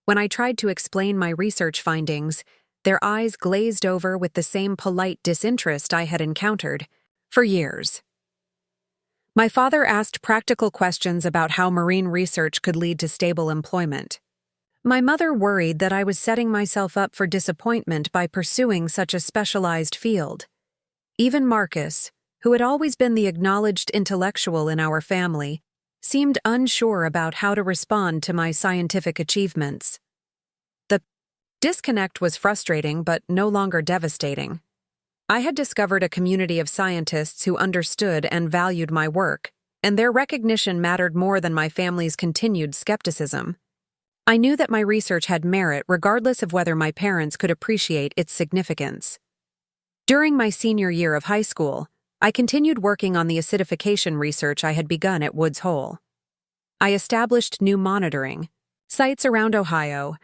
When I tried to explain my research findings, their eyes glazed over with the same polite disinterest I had encountered for years. My father asked practical questions about how marine research could lead to stable employment. My mother worried that I was setting myself up for disappointment by pursuing such a specialized field. Even Marcus, who had always been the acknowledged intellectual in our family, seemed unsure about how to respond to my scientific achievements. The disconnect was frustrating but no longer devastating. I had discovered a community of scientists who understood and valued my work, and their recognition mattered more than my family's continued skepticism. I knew that my research had merit regardless of whether my parents could appreciate its significance. During my senior year of high school, I continued working on the acidification research I had begun at Woods Hole. I established new monitoring sites around Ohio,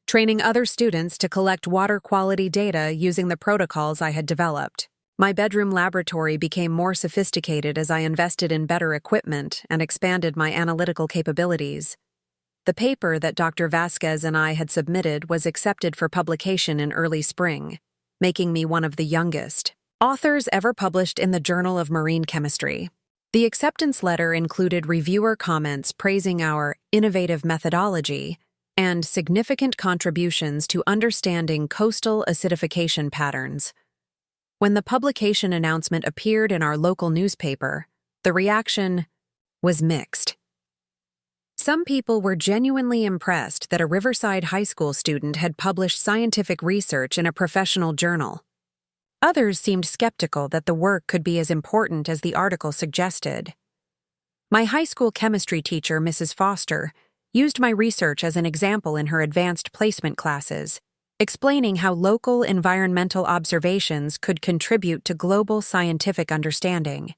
training other students to collect water quality data using the protocols I had developed. My bedroom laboratory became more sophisticated as I invested in better equipment and expanded my analytical capabilities. The paper that Dr. Vasquez and I had submitted was accepted for publication in early spring, making me one of the youngest authors ever published in the Journal of Marine Chemistry. The acceptance letter included reviewer comments praising our innovative methodology and significant contributions to understanding coastal acidification patterns. When the publication announcement appeared in our local newspaper, the reaction was mixed. Some people were genuinely impressed that a Riverside High School student had published scientific research in a professional journal. Others seemed skeptical that the work could be as important as the article suggested. My high school chemistry teacher, Mrs. Foster, used my research as an example in her advanced placement classes, explaining how local environmental observations could contribute to global scientific understanding.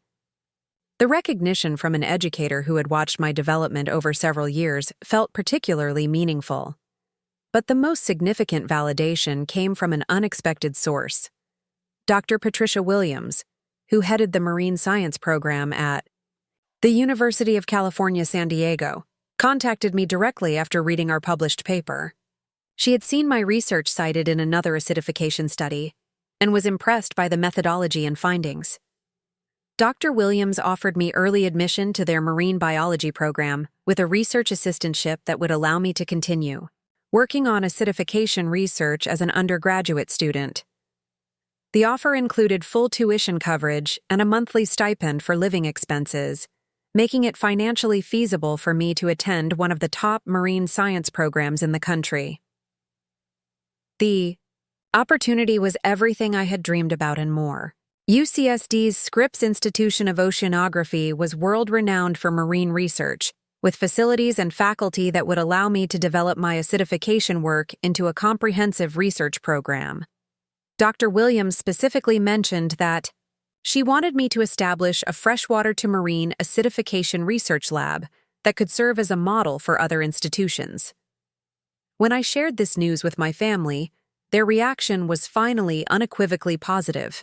The recognition from an educator who had watched my development over several years felt particularly meaningful. But the most significant validation came from an unexpected source. Dr. Patricia Williams, who headed the marine science program at the University of California, San Diego, contacted me directly after reading our published paper. She had seen my research cited in another acidification study and was impressed by the methodology and findings. Dr. Williams offered me early admission to their marine biology program with a research assistantship that would allow me to continue working on acidification research as an undergraduate student. The offer included full tuition coverage and a monthly stipend for living expenses, making it financially feasible for me to attend one of the top marine science programs in the country. The opportunity was everything I had dreamed about and more. UCSD's Scripps Institution of Oceanography was world-renowned for marine research, with facilities and faculty that would allow me to develop my acidification work into a comprehensive research program. Dr. Williams specifically mentioned that she wanted me to establish a freshwater-to-marine acidification research lab that could serve as a model for other institutions. When I shared this news with my family, their reaction was finally unequivocally positive.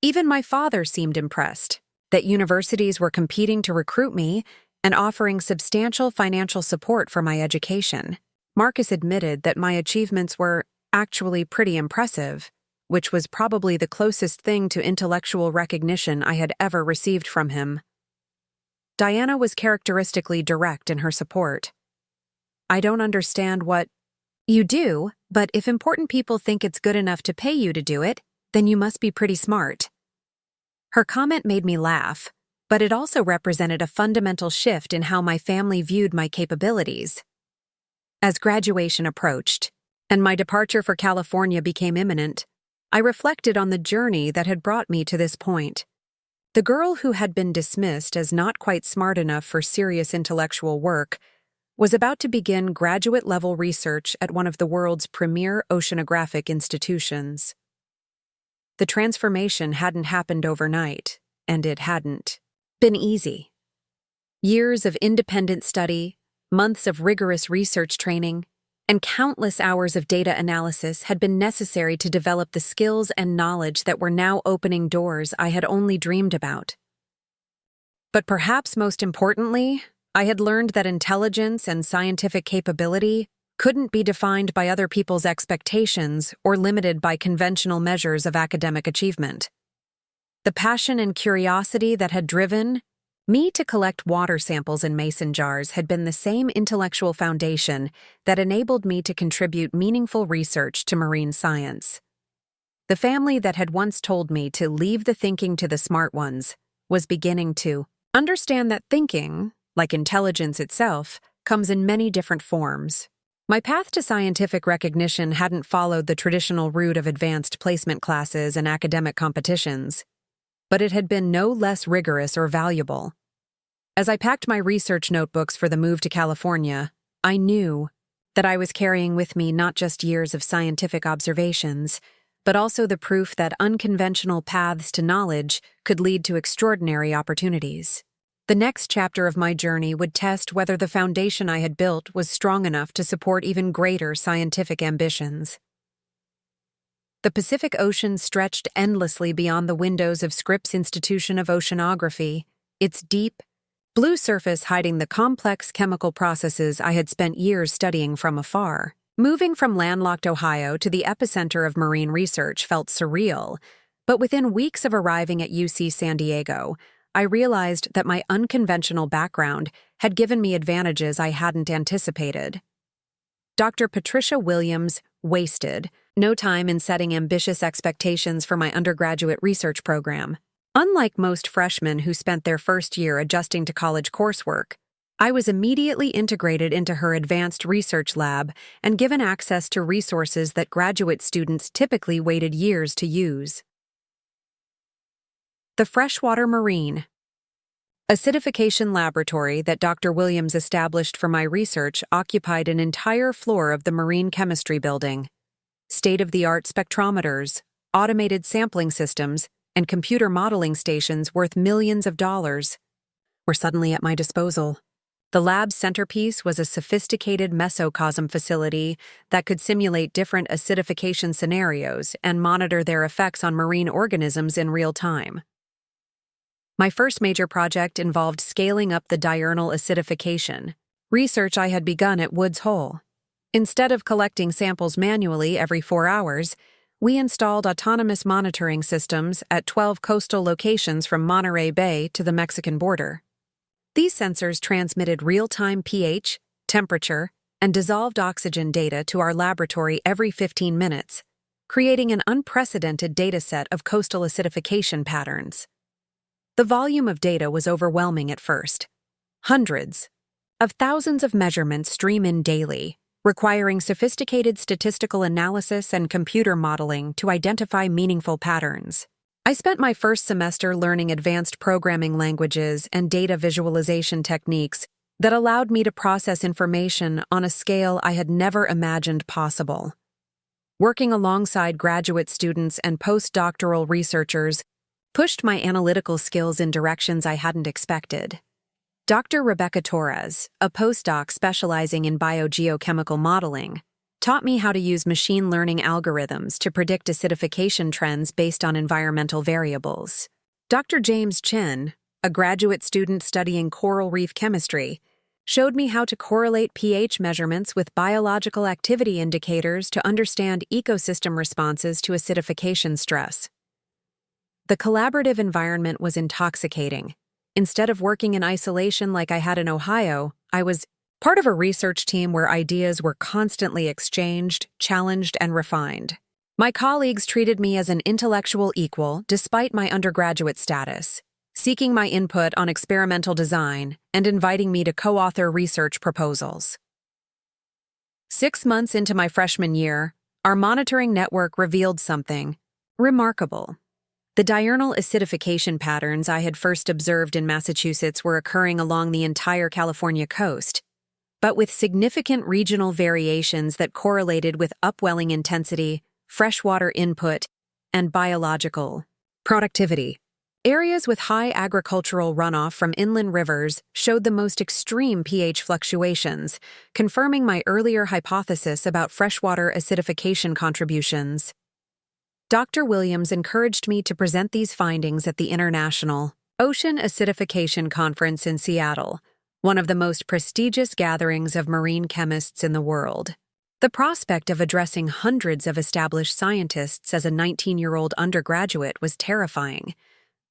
Even my father seemed impressed that universities were competing to recruit me and offering substantial financial support for my education. Marcus admitted that my achievements were actually pretty impressive, which was probably the closest thing to intellectual recognition I had ever received from him. Diana was characteristically direct in her support. "I don't understand what you do, but if important people think it's good enough to pay you to do it, then you must be pretty smart." Her comment made me laugh, but it also represented a fundamental shift in how my family viewed my capabilities. As graduation approached, and my departure for California became imminent, I reflected on the journey that had brought me to this point. The girl who had been dismissed as not quite smart enough for serious intellectual work was about to begin graduate-level research at one of the world's premier oceanographic institutions. The transformation hadn't happened overnight, and it hadn't been easy. Years of independent study, months of rigorous research training, and countless hours of data analysis had been necessary to develop the skills and knowledge that were now opening doors I had only dreamed about. But perhaps most importantly, I had learned that intelligence and scientific capability couldn't be defined by other people's expectations or limited by conventional measures of academic achievement. The passion and curiosity that had driven me to collect water samples in mason jars had been the same intellectual foundation that enabled me to contribute meaningful research to marine science. The family that had once told me to leave the thinking to the smart ones was beginning to understand that thinking, like intelligence itself, comes in many different forms. My path to scientific recognition hadn't followed the traditional route of advanced placement classes and academic competitions, but it had been no less rigorous or valuable. As I packed my research notebooks for the move to California, I knew that I was carrying with me not just years of scientific observations, but also the proof that unconventional paths to knowledge could lead to extraordinary opportunities. The next chapter of my journey would test whether the foundation I had built was strong enough to support even greater scientific ambitions. The Pacific Ocean stretched endlessly beyond the windows of Scripps Institution of Oceanography, its deep, blue surface hiding the complex chemical processes I had spent years studying from afar. Moving from landlocked Ohio to the epicenter of marine research felt surreal, but within weeks of arriving at UC San Diego, I realized that my unconventional background had given me advantages I hadn't anticipated. Dr. Patricia Williams wasted no time in setting ambitious expectations for my undergraduate research program. Unlike most freshmen who spent their first year adjusting to college coursework, I was immediately integrated into her advanced research lab and given access to resources that graduate students typically waited years to use. The Freshwater Marine acidification laboratory that Dr. Williams established for my research occupied an entire floor of the marine chemistry building. State-of-the-art spectrometers, automated sampling systems, and computer modeling stations worth millions of dollars were suddenly at my disposal. The lab's centerpiece was a sophisticated mesocosm facility that could simulate different acidification scenarios and monitor their effects on marine organisms in real time. My first major project involved scaling up the diurnal acidification, research I had begun at Woods Hole. Instead of collecting samples manually every 4 hours, we installed autonomous monitoring systems at 12 coastal locations from Monterey Bay to the Mexican border. These sensors transmitted real-time pH, temperature, and dissolved oxygen data to our laboratory every 15 minutes, creating an unprecedented dataset of coastal acidification patterns. The volume of data was overwhelming at first. Hundreds of thousands of measurements stream in daily, requiring sophisticated statistical analysis and computer modeling to identify meaningful patterns. I spent my first semester learning advanced programming languages and data visualization techniques that allowed me to process information on a scale I had never imagined possible. Working alongside graduate students and postdoctoral researchers pushed my analytical skills in directions I hadn't expected. Dr. Rebecca Torres, a postdoc specializing in biogeochemical modeling, taught me how to use machine learning algorithms to predict acidification trends based on environmental variables. Dr. James Chin, a graduate student studying coral reef chemistry, showed me how to correlate pH measurements with biological activity indicators to understand ecosystem responses to acidification stress. The collaborative environment was intoxicating. Instead of working in isolation like I had in Ohio, I was part of a research team where ideas were constantly exchanged, challenged, and refined. My colleagues treated me as an intellectual equal despite my undergraduate status, seeking my input on experimental design and inviting me to co-author research proposals. 6 months into my freshman year, our monitoring network revealed something remarkable. The diurnal acidification patterns I had first observed in Massachusetts were occurring along the entire California coast, but with significant regional variations that correlated with upwelling intensity, freshwater input, and biological productivity. Areas with high agricultural runoff from inland rivers showed the most extreme pH fluctuations, confirming my earlier hypothesis about freshwater acidification contributions. Dr. Williams encouraged me to present these findings at the International Ocean Acidification Conference in Seattle, one of the most prestigious gatherings of marine chemists in the world. The prospect of addressing hundreds of established scientists as a 19-year-old undergraduate was terrifying,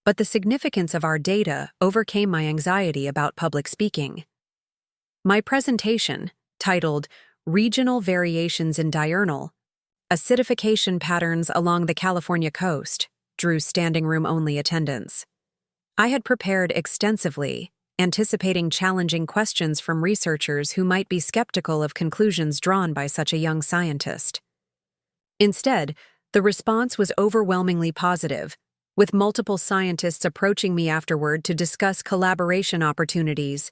but the significance of our data overcame my anxiety about public speaking. My presentation, titled Regional Variations in Diurnal Acidification Patterns Along the California Coast, drew standing-room-only attendance. I had prepared extensively, anticipating challenging questions from researchers who might be skeptical of conclusions drawn by such a young scientist. Instead, the response was overwhelmingly positive, with multiple scientists approaching me afterward to discuss collaboration opportunities.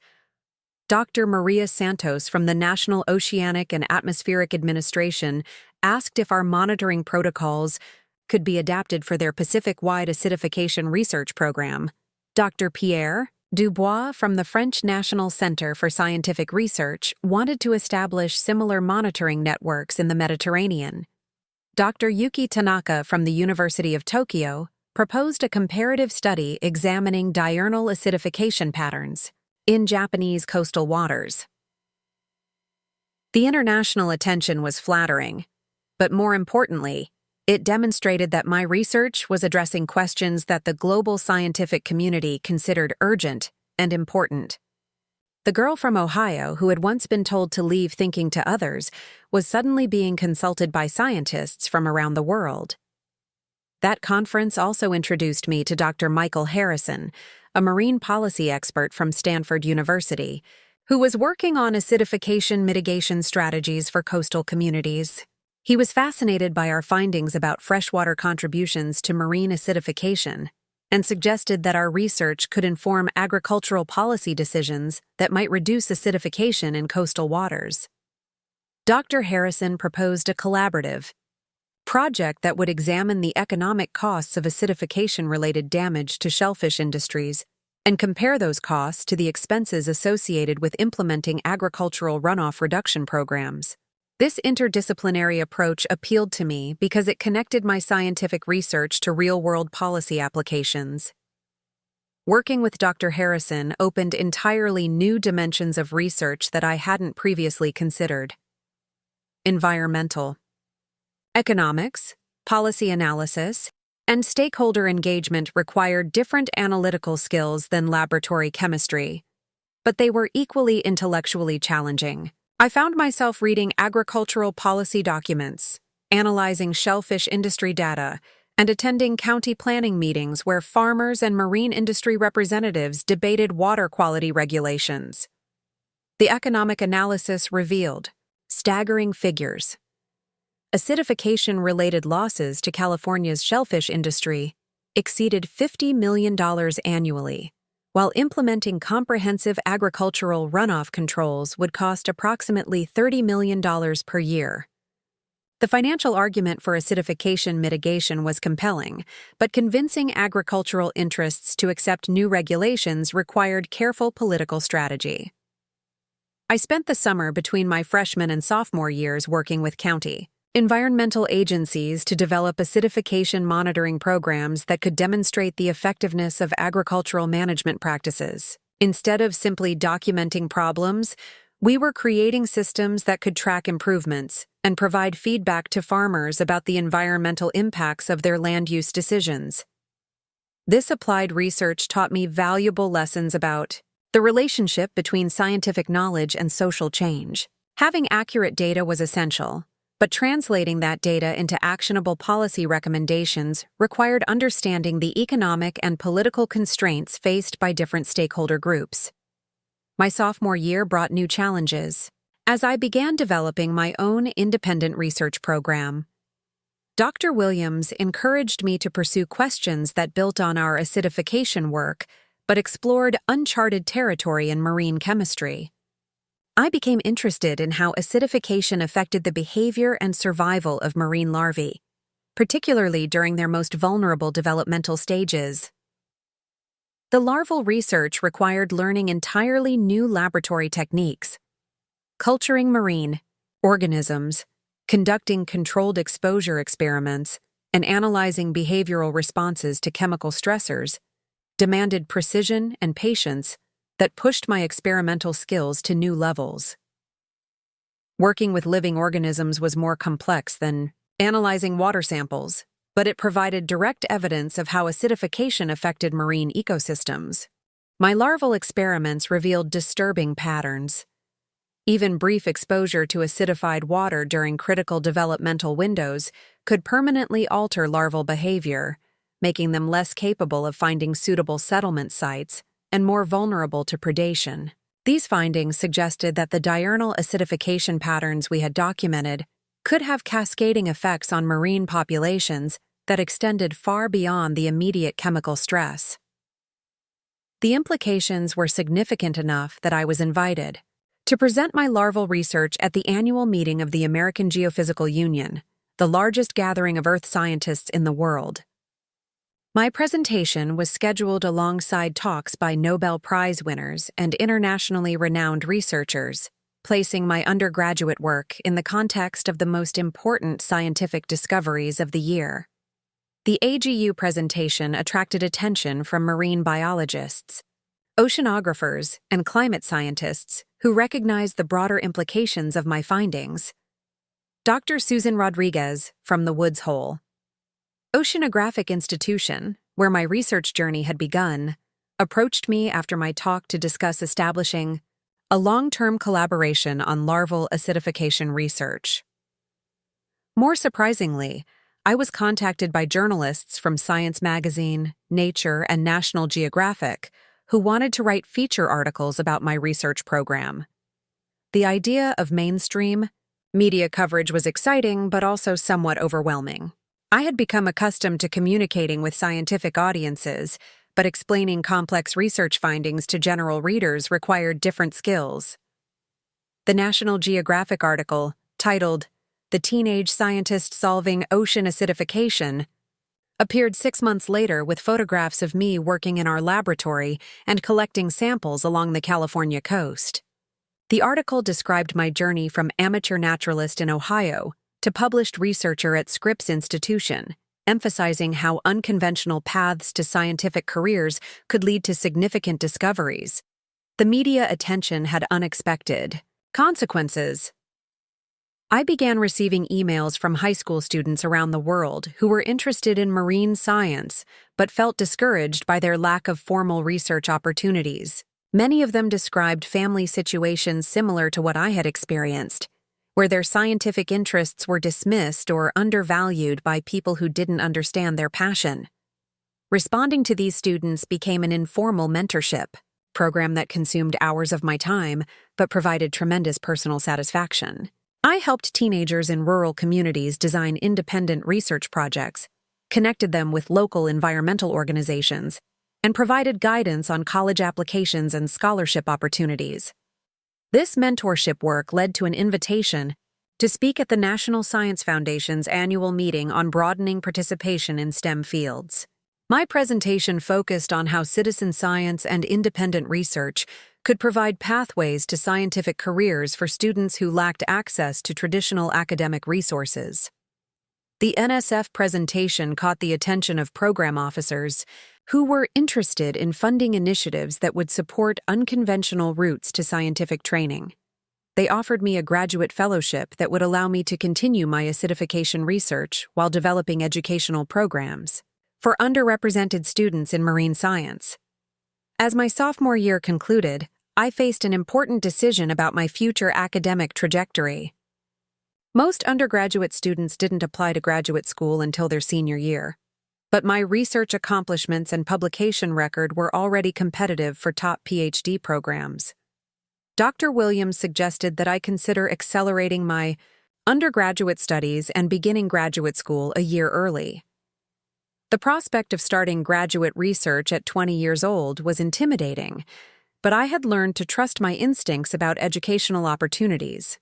Dr. Maria Santos from the National Oceanic and Atmospheric Administration asked if our monitoring protocols could be adapted for their Pacific-wide acidification research program. Dr. Pierre Dubois from the French National Center for Scientific Research wanted to establish similar monitoring networks in the Mediterranean. Dr. Yuki Tanaka from the University of Tokyo proposed a comparative study examining diurnal acidification patterns in Japanese coastal waters. The international attention was flattering, but more importantly, it demonstrated that my research was addressing questions that the global scientific community considered urgent and important. The girl from Ohio, who had once been told to leave thinking to others, was suddenly being consulted by scientists from around the world. That conference also introduced me to Dr. Michael Harrison, a marine policy expert from Stanford University, who was working on acidification mitigation strategies for coastal communities. He was fascinated by our findings about freshwater contributions to marine acidification and suggested that our research could inform agricultural policy decisions that might reduce acidification in coastal waters. Dr. Harrison proposed a collaborative project that would examine the economic costs of acidification-related damage to shellfish industries and compare those costs to the expenses associated with implementing agricultural runoff reduction programs. This interdisciplinary approach appealed to me because it connected my scientific research to real-world policy applications. Working with Dr. Harrison opened entirely new dimensions of research that I hadn't previously considered. Environmental, economics, policy analysis, and stakeholder engagement required different analytical skills than laboratory chemistry, but they were equally intellectually challenging. I found myself reading agricultural policy documents, analyzing shellfish industry data, and attending county planning meetings where farmers and marine industry representatives debated water quality regulations. The economic analysis revealed staggering figures. Acidification-related losses to California's shellfish industry exceeded $50 million annually, while implementing comprehensive agricultural runoff controls would cost approximately $30 million per year. The financial argument for acidification mitigation was compelling, but convincing agricultural interests to accept new regulations required careful political strategy. I spent the summer between my freshman and sophomore years working with county environmental agencies to develop acidification monitoring programs that could demonstrate the effectiveness of agricultural management practices. Instead of simply documenting problems, we were creating systems that could track improvements and provide feedback to farmers about the environmental impacts of their land use decisions. This applied research taught me valuable lessons about the relationship between scientific knowledge and social change. Having accurate data was essential, but translating that data into actionable policy recommendations required understanding the economic and political constraints faced by different stakeholder groups. My sophomore year brought new challenges, as I began developing my own independent research program. Dr. Williams encouraged me to pursue questions that built on our acidification work, but explored uncharted territory in marine chemistry. I became interested in how acidification affected the behavior and survival of marine larvae, particularly during their most vulnerable developmental stages. The larval research required learning entirely new laboratory techniques: culturing marine organisms, conducting controlled exposure experiments, and analyzing behavioral responses to chemical stressors demanded precision and patience that pushed my experimental skills to new levels. Working with living organisms was more complex than analyzing water samples, but it provided direct evidence of how acidification affected marine ecosystems. My larval experiments revealed disturbing patterns. Even brief exposure to acidified water during critical developmental windows could permanently alter larval behavior, making them less capable of finding suitable settlement sites and more vulnerable to predation. These findings suggested that the diurnal acidification patterns we had documented could have cascading effects on marine populations that extended far beyond the immediate chemical stress. The implications were significant enough that I was invited to present my larval research at the annual meeting of the American Geophysical Union, the largest gathering of earth scientists in the world. My presentation was scheduled alongside talks by Nobel Prize winners and internationally renowned researchers. placing my undergraduate work in the context of the most important scientific discoveries of the year. The AGU presentation attracted attention from marine biologists, oceanographers, and climate scientists who recognized the broader implications of my findings. Dr. Susan Rodriguez from the Woods Hole Oceanographic Institution, where my research journey had begun, approached me after my talk to discuss establishing a long-term collaboration on larval acidification research. More surprisingly, I was contacted by journalists from Science Magazine, Nature, and National Geographic who wanted to write feature articles about my research program. The idea of mainstream media coverage was exciting but also somewhat overwhelming. I had become accustomed to communicating with scientific audiences, but explaining complex research findings to general readers required different skills. The National Geographic article, titled "The Teenage Scientist Solving Ocean Acidification," appeared 6 months later with photographs of me working in our laboratory and collecting samples along the California coast. The article described my journey from amateur naturalist in Ohio to published researcher at Scripps Institution, emphasizing how unconventional paths to scientific careers could lead to significant discoveries. The media attention had unexpected consequences. I began receiving emails from high school students around the world who were interested in marine science but felt discouraged by their lack of formal research opportunities. Many of them described family situations similar to what I had experienced, where their scientific interests were dismissed or undervalued by people who didn't understand their passion. Responding to these students became an informal mentorship program that consumed hours of my time but provided tremendous personal satisfaction. I helped teenagers in rural communities design independent research projects, connected them with local environmental organizations, and provided guidance on college applications and scholarship opportunities. This mentorship work led to an invitation to speak at the National Science Foundation's annual meeting on broadening participation in STEM fields. My presentation focused on how citizen science and independent research could provide pathways to scientific careers for students who lacked access to traditional academic resources. The NSF presentation caught the attention of program officers who were interested in funding initiatives that would support unconventional routes to scientific training. They offered me a graduate fellowship that would allow me to continue my acidification research while developing educational programs for underrepresented students in marine science. As my sophomore year concluded, I faced an important decision about my future academic trajectory. Most undergraduate students didn't apply to graduate school until their senior year, but my research accomplishments and publication record were already competitive for top PhD programs. Dr. Williams suggested that I consider accelerating my undergraduate studies and beginning graduate school a year early. The prospect of starting graduate research at 20 years old was intimidating, but I had learned to trust my instincts about educational opportunities.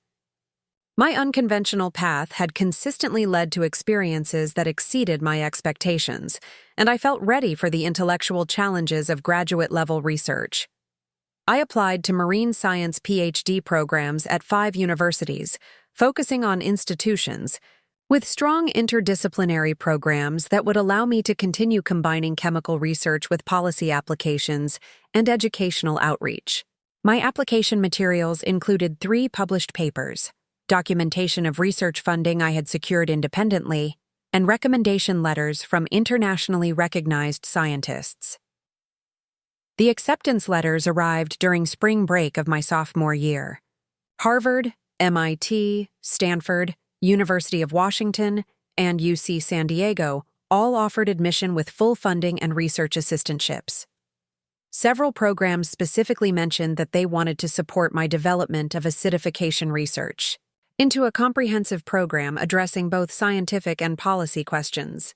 My unconventional path had consistently led to experiences that exceeded my expectations, and I felt ready for the intellectual challenges of graduate-level research. I applied to marine science PhD programs at 5 universities, focusing on institutions with strong interdisciplinary programs that would allow me to continue combining chemical research with policy applications and educational outreach. My application materials included 3 published papers, documentation of research funding I had secured independently, and recommendation letters from internationally recognized scientists. The acceptance letters arrived during spring break of my sophomore year. Harvard, MIT, Stanford, University of Washington, and UC San Diego all offered admission with full funding and research assistantships. Several programs specifically mentioned that they wanted to support my development of acidification research into a comprehensive program addressing both scientific and policy questions.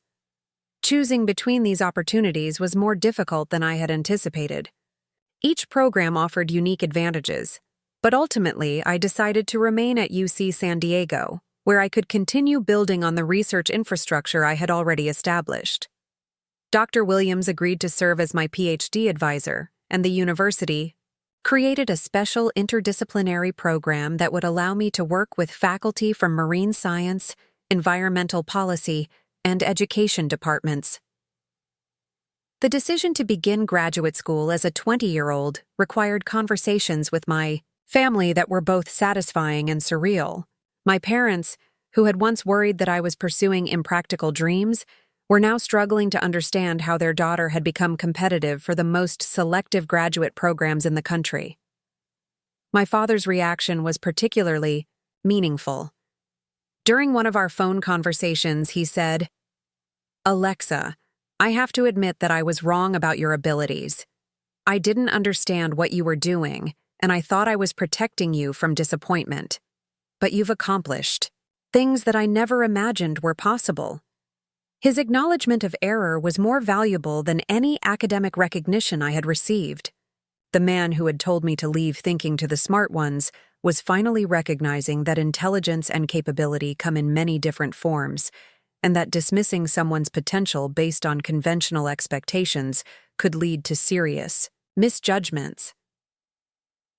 Choosing between these opportunities was more difficult than I had anticipated. Each program offered unique advantages, but ultimately I decided to remain at UC San Diego, where I could continue building on the research infrastructure I had already established. Dr. Williams agreed to serve as my PhD advisor, and the university created a special interdisciplinary program that would allow me to work with faculty from marine science, environmental policy, and education departments. The decision to begin graduate school as a 20-year-old required conversations with my family that were both satisfying and surreal. My parents, who had once worried that I was pursuing impractical dreams, were now struggling to understand how their daughter had become competitive for the most selective graduate programs in the country. My father's reaction was particularly meaningful. During one of our phone conversations, he said, "Alexa, I have to admit that I was wrong about your abilities. I didn't understand what you were doing, and I thought I was protecting you from disappointment. But you've accomplished things that I never imagined were possible." His acknowledgement of error was more valuable than any academic recognition I had received. The man who had told me to leave thinking to the smart ones was finally recognizing that intelligence and capability come in many different forms, and that dismissing someone's potential based on conventional expectations could lead to serious misjudgments.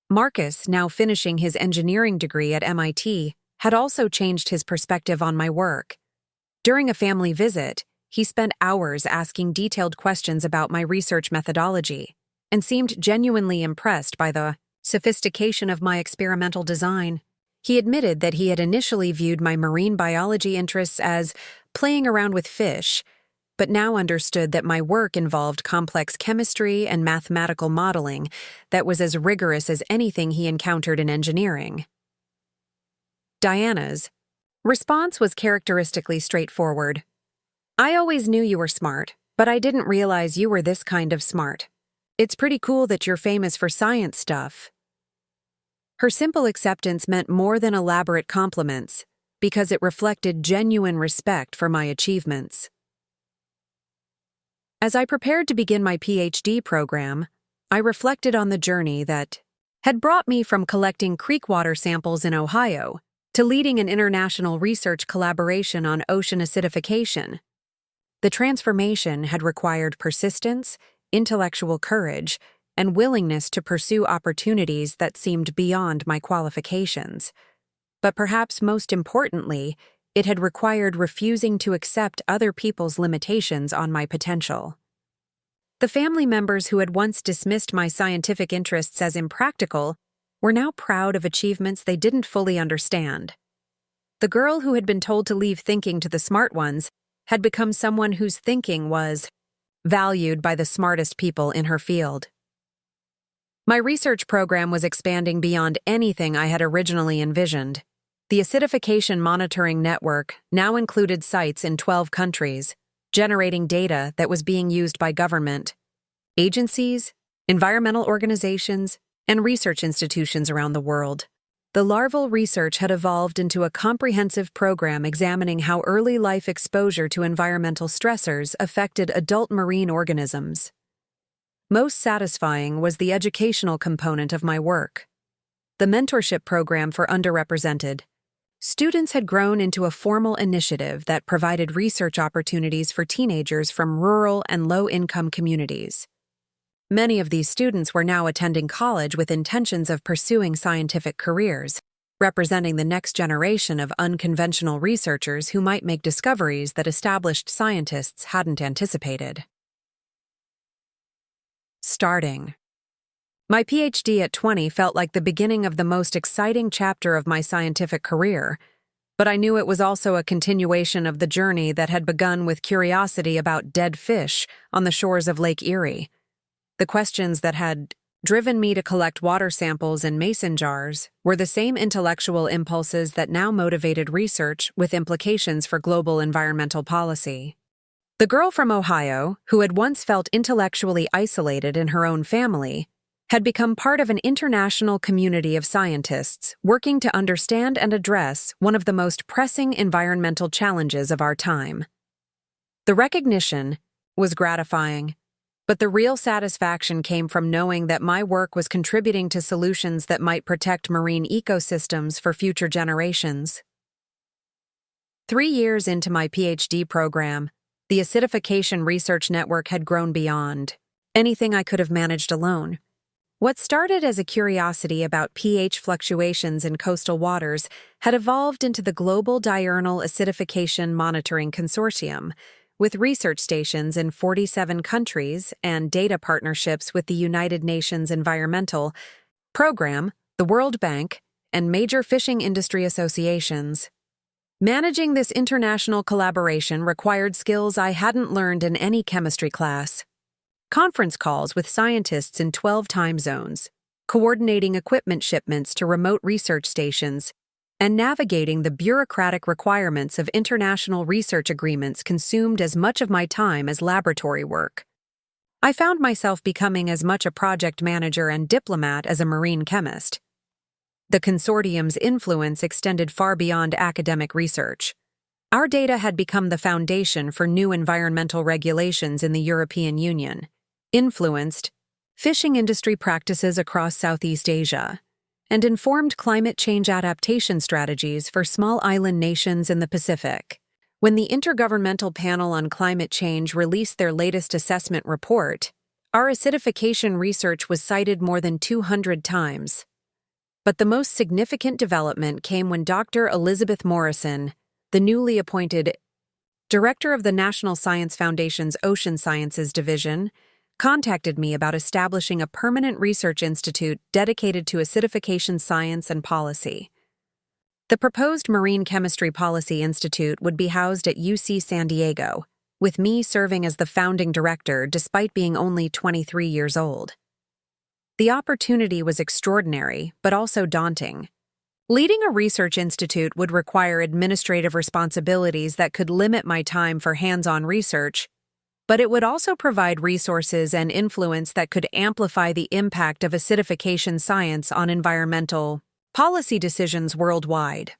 Marcus, now finishing his engineering degree at MIT, had also changed his perspective on my work. During a family visit, he spent hours asking detailed questions about my research methodology and seemed genuinely impressed by the sophistication of my experimental design. He admitted that he had initially viewed my marine biology interests as playing around with fish, but now understood that my work involved complex chemistry and mathematical modeling that was as rigorous as anything he encountered in engineering. Diana's response was characteristically straightforward. "I always knew you were smart, but I didn't realize you were this kind of smart. It's pretty cool that you're famous for science stuff." Her simple acceptance meant more than elaborate compliments, because it reflected genuine respect for my achievements. As I prepared to begin my PhD program, I reflected on the journey that had brought me from collecting creek water samples in Ohio to leading an international research collaboration on ocean acidification. The transformation had required persistence, intellectual courage, and willingness to pursue opportunities that seemed beyond my qualifications. But perhaps most importantly, it had required refusing to accept other people's limitations on my potential. The family members who had once dismissed my scientific interests as impractical were now proud of achievements they didn't fully understand. The girl who had been told to leave thinking to the smart ones had become someone whose thinking was valued by the smartest people in her field. My research program was expanding beyond anything I had originally envisioned. The acidification monitoring network now included sites in 12 countries, generating data that was being used by government, agencies, environmental organizations, and research institutions around the world. The larval research had evolved into a comprehensive program examining how early life exposure to environmental stressors affected adult marine organisms. Most satisfying was the educational component of my work. The mentorship program for underrepresented students had grown into a formal initiative that provided research opportunities for teenagers from rural and low-income communities. Many of these students were now attending college with intentions of pursuing scientific careers, representing the next generation of unconventional researchers who might make discoveries that established scientists hadn't anticipated. Starting. My PhD at 20 felt like the beginning of the most exciting chapter of my scientific career, but I knew it was also a continuation of the journey that had begun with curiosity about dead fish on the shores of Lake Erie. The questions that had driven me to collect water samples in mason jars were the same intellectual impulses that now motivated research with implications for global environmental policy. The girl from Ohio, who had once felt intellectually isolated in her own family, had become part of an international community of scientists working to understand and address one of the most pressing environmental challenges of our time. The recognition was gratifying, but the real satisfaction came from knowing that my work was contributing to solutions that might protect marine ecosystems for future generations. 3 years into my PhD program, the acidification research network had grown beyond anything I could have managed alone. What started as a curiosity about pH fluctuations in coastal waters had evolved into the Global Diurnal Acidification Monitoring Consortium, with research stations in 47 countries and data partnerships with the United Nations Environmental Program, the World Bank, and major fishing industry associations. Managing this international collaboration required skills I hadn't learned in any chemistry class. Conference calls with scientists in 12 time zones, coordinating equipment shipments to remote research stations, and navigating the bureaucratic requirements of international research agreements consumed as much of my time as laboratory work. I found myself becoming as much a project manager and diplomat as a marine chemist. The consortium's influence extended far beyond academic research. Our data had become the foundation for new environmental regulations in the European Union, influenced fishing industry practices across Southeast Asia, and informed climate change adaptation strategies for small island nations in the Pacific. When the Intergovernmental Panel on Climate Change released their latest assessment report, our acidification research was cited more than 200 times. But the most significant development came when Dr. Elizabeth Morrison, the newly appointed director of the National Science Foundation's Ocean Sciences Division, contacted me about establishing a permanent research institute dedicated to acidification science and policy. The proposed Marine Chemistry Policy Institute would be housed at UC San Diego, with me serving as the founding director despite being only 23 years old. The opportunity was extraordinary, but also daunting. Leading a research institute would require administrative responsibilities that could limit my time for hands-on research, but it would also provide resources and influence that could amplify the impact of acidification science on environmental policy decisions worldwide.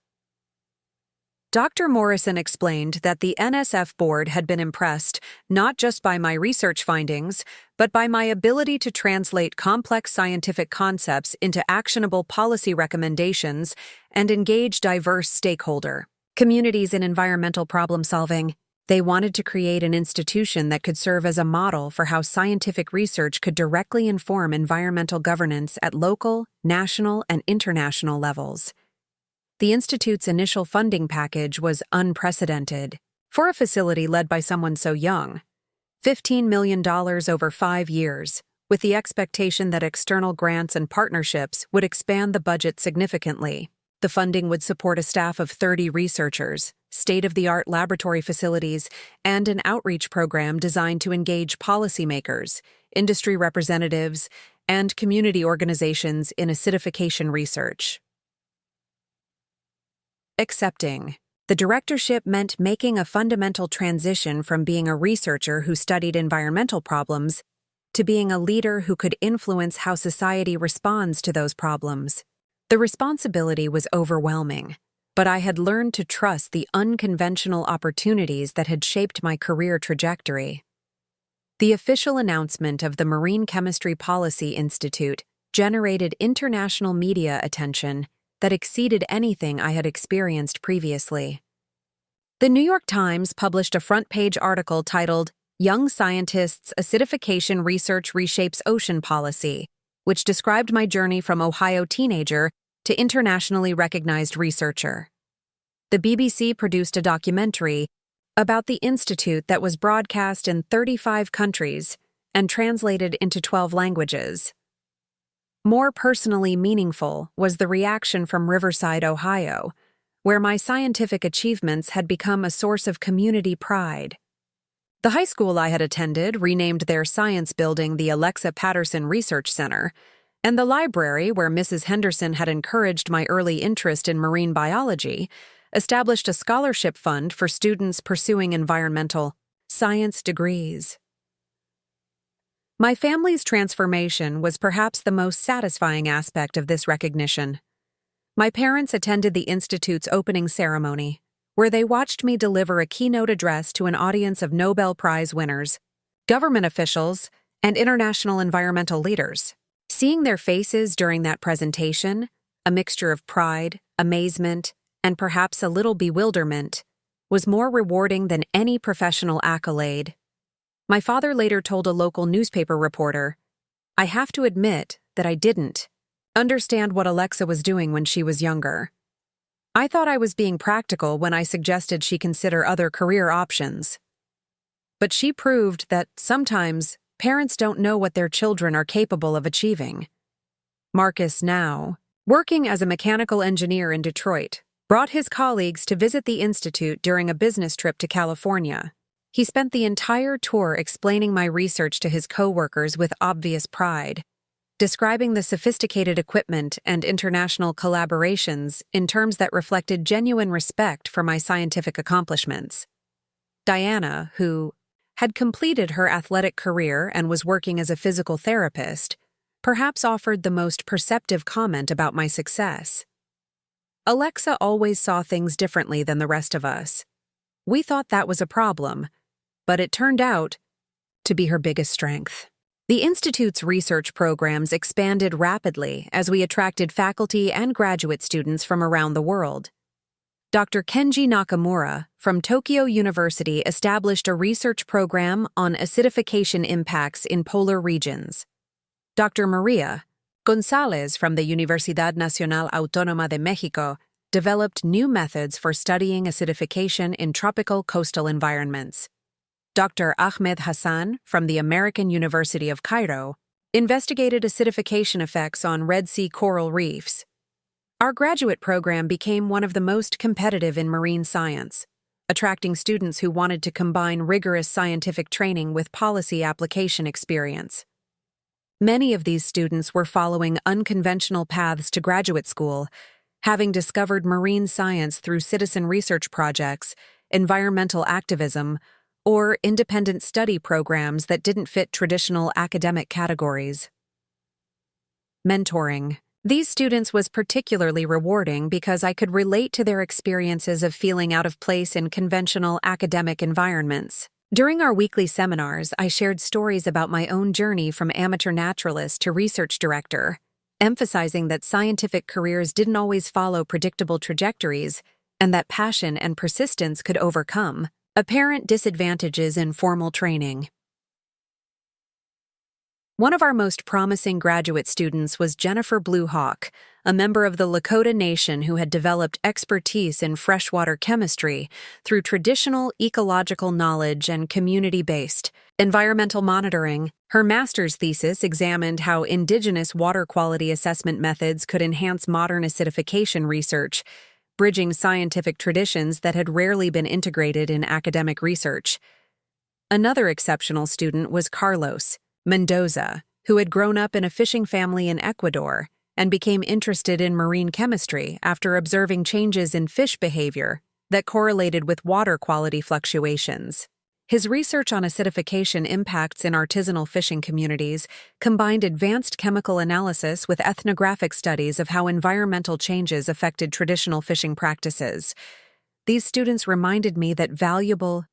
Dr. Morrison explained that the NSF board had been impressed not just by my research findings, but by my ability to translate complex scientific concepts into actionable policy recommendations and engage diverse stakeholder communities in environmental problem solving. They wanted to create an institution that could serve as a model for how scientific research could directly inform environmental governance at local, national, and international levels. The Institute's initial funding package was unprecedented for a facility led by someone so young. $15 million over 5 years, with the expectation that external grants and partnerships would expand the budget significantly. The funding would support a staff of 30 researchers, state-of-the-art laboratory facilities, and an outreach program designed to engage policymakers, industry representatives, and community organizations in acidification research. Accepting. The directorship meant making a fundamental transition from being a researcher who studied environmental problems to being a leader who could influence how society responds to those problems. The responsibility was overwhelming, but I had learned to trust the unconventional opportunities that had shaped my career trajectory. The official announcement of the Marine Chemistry Policy Institute generated international media attention that exceeded anything I had experienced previously. The New York Times published a front-page article titled, "Young Scientists' Acidification Research Reshapes Ocean Policy," which described my journey from Ohio teenager to internationally recognized researcher. The BBC produced a documentary about the institute that was broadcast in 35 countries and translated into 12 languages. More personally meaningful was the reaction from Riverside, Ohio, where my scientific achievements had become a source of community pride. The high school I had attended renamed their science building the Alexa Patterson Research Center, and the library, where Mrs. Henderson had encouraged my early interest in marine biology, established a scholarship fund for students pursuing environmental science degrees. My family's transformation was perhaps the most satisfying aspect of this recognition. My parents attended the Institute's opening ceremony, where they watched me deliver a keynote address to an audience of Nobel Prize winners, government officials, and international environmental leaders. Seeing their faces during that presentation, a mixture of pride, amazement, and perhaps a little bewilderment, was more rewarding than any professional accolade. My father later told a local newspaper reporter, "I have to admit that I didn't understand what Alexa was doing when she was younger. I thought I was being practical when I suggested she consider other career options. But she proved that sometimes parents don't know what their children are capable of achieving. Marcus, now working as a mechanical engineer in Detroit, brought his colleagues to visit the institute during a business trip to California. He spent the entire tour explaining my research to his coworkers with obvious pride, describing the sophisticated equipment and international collaborations in terms that reflected genuine respect for my scientific accomplishments. Diana, who had completed her athletic career and was working as a physical therapist, perhaps offered the most perceptive comment about my success. Alexa always saw things differently than the rest of us. We thought that was a problem, but it turned out to be her biggest strength. The Institute's research programs expanded rapidly as we attracted faculty and graduate students from around the world. Dr. Kenji Nakamura from Tokyo University established a research program on acidification impacts in polar regions. Dr. Maria González from the Universidad Nacional Autónoma de México developed new methods for studying acidification in tropical coastal environments. Dr. Ahmed Hassan from the American University of Cairo investigated acidification effects on Red Sea coral reefs. Our graduate program became one of the most competitive in marine science, attracting students who wanted to combine rigorous scientific training with policy application experience. Many of these students were following unconventional paths to graduate school, having discovered marine science through citizen research projects, environmental activism, or independent study programs that didn't fit traditional academic categories. Mentoring. These students was particularly rewarding because I could relate to their experiences of feeling out of place in conventional academic environments. During our weekly seminars, I shared stories about my own journey from amateur naturalist to research director, emphasizing that scientific careers didn't always follow predictable trajectories and that passion and persistence could overcome apparent disadvantages in formal training. One of our most promising graduate students was Jennifer Blue Hawk, a member of the Lakota Nation who had developed expertise in freshwater chemistry through traditional ecological knowledge and community-based environmental monitoring. Her master's thesis examined how indigenous water quality assessment methods could enhance modern acidification research, bridging scientific traditions that had rarely been integrated in academic research. Another exceptional student was Carlos Mendoza, who had grown up in a fishing family in Ecuador and became interested in marine chemistry after observing changes in fish behavior that correlated with water quality fluctuations. His research on acidification impacts in artisanal fishing communities combined advanced chemical analysis with ethnographic studies of how environmental changes affected traditional fishing practices. These students reminded me that valuable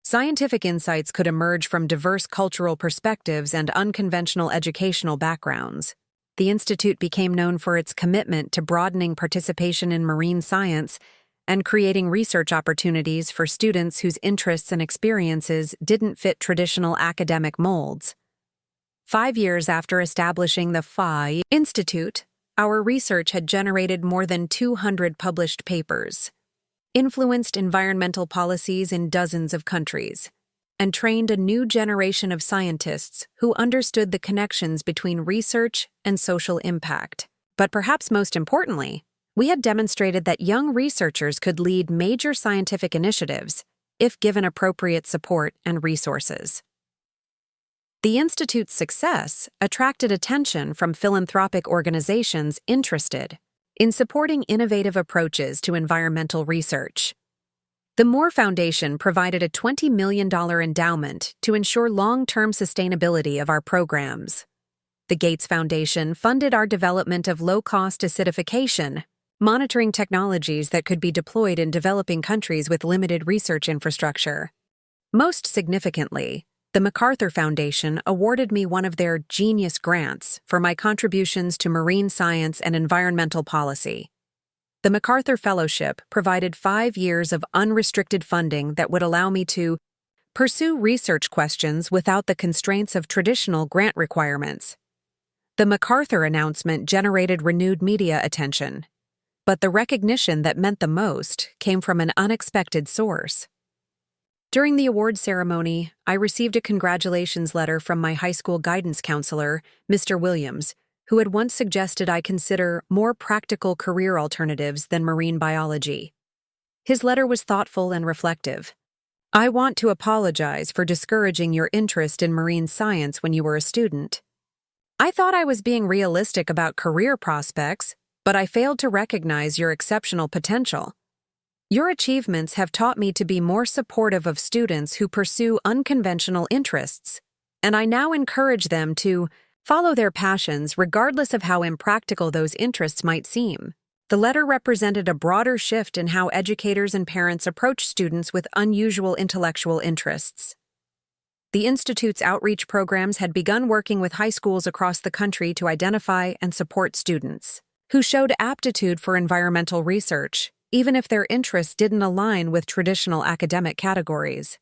scientific insights could emerge from diverse cultural perspectives and unconventional educational backgrounds. The Institute became known for its commitment to broadening participation in marine science and creating research opportunities for students whose interests and experiences didn't fit traditional academic molds. 5 years after establishing the PHI Institute, our research had generated more than 200 published papers, influenced environmental policies in dozens of countries, and trained a new generation of scientists who understood the connections between research and social impact. But perhaps most importantly, we had demonstrated that young researchers could lead major scientific initiatives if given appropriate support and resources. The Institute's success attracted attention from philanthropic organizations interested in supporting innovative approaches to environmental research. The Moore Foundation provided a $20 million endowment to ensure long-term sustainability of our programs. The Gates Foundation funded our development of low-cost acidification monitoring technologies that could be deployed in developing countries with limited research infrastructure. Most significantly, the MacArthur Foundation awarded me one of their Genius Grants for my contributions to marine science and environmental policy. The MacArthur Fellowship provided 5 years of unrestricted funding that would allow me to pursue research questions without the constraints of traditional grant requirements. The MacArthur announcement generated renewed media attention, but the recognition that meant the most came from an unexpected source. During the award ceremony, I received a congratulations letter from my high school guidance counselor, Mr. Williams, who had once suggested I consider more practical career alternatives than marine biology. His letter was thoughtful and reflective. "I want to apologize for discouraging your interest in marine science when you were a student. I thought I was being realistic about career prospects, but I failed to recognize your exceptional potential. Your achievements have taught me to be more supportive of students who pursue unconventional interests, and I now encourage them to follow their passions regardless of how impractical those interests might seem." The letter represented a broader shift in how educators and parents approach students with unusual intellectual interests. The Institute's outreach programs had begun working with high schools across the country to identify and support students who showed aptitude for environmental research, even if their interests didn't align with traditional academic categories.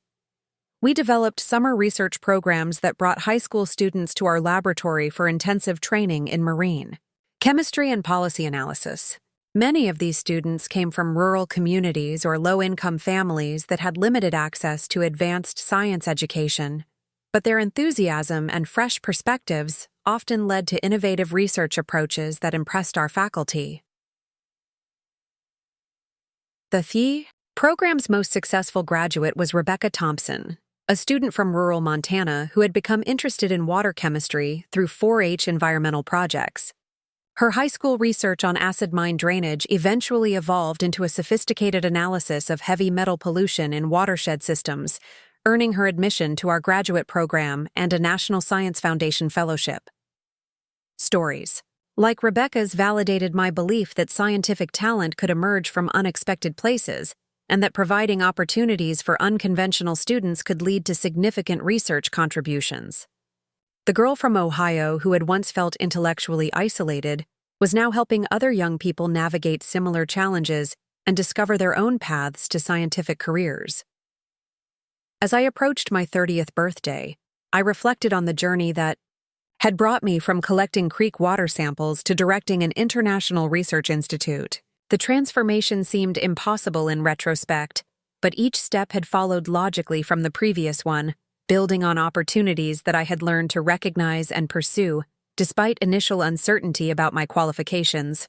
We developed summer research programs that brought high school students to our laboratory for intensive training in marine chemistry and policy analysis. Many of these students came from rural communities or low-income families that had limited access to advanced science education, but their enthusiasm and fresh perspectives often led to innovative research approaches that impressed our faculty. The program's most successful graduate was Rebecca Thompson, a student from rural Montana who had become interested in water chemistry through 4-H environmental projects. Her high school research on acid mine drainage eventually evolved into a sophisticated analysis of heavy metal pollution in watershed systems, earning her admission to our graduate program and a National Science Foundation fellowship. Stories like Rebecca's validated my belief that scientific talent could emerge from unexpected places, and that providing opportunities for unconventional students could lead to significant research contributions. The girl from Ohio who had once felt intellectually isolated was now helping other young people navigate similar challenges and discover their own paths to scientific careers. As I approached my 30th birthday, I reflected on the journey that had brought me from collecting creek water samples to directing an international research institute. The transformation seemed impossible in retrospect, but each step had followed logically from the previous one, building on opportunities that I had learned to recognize and pursue, despite initial uncertainty about my qualifications.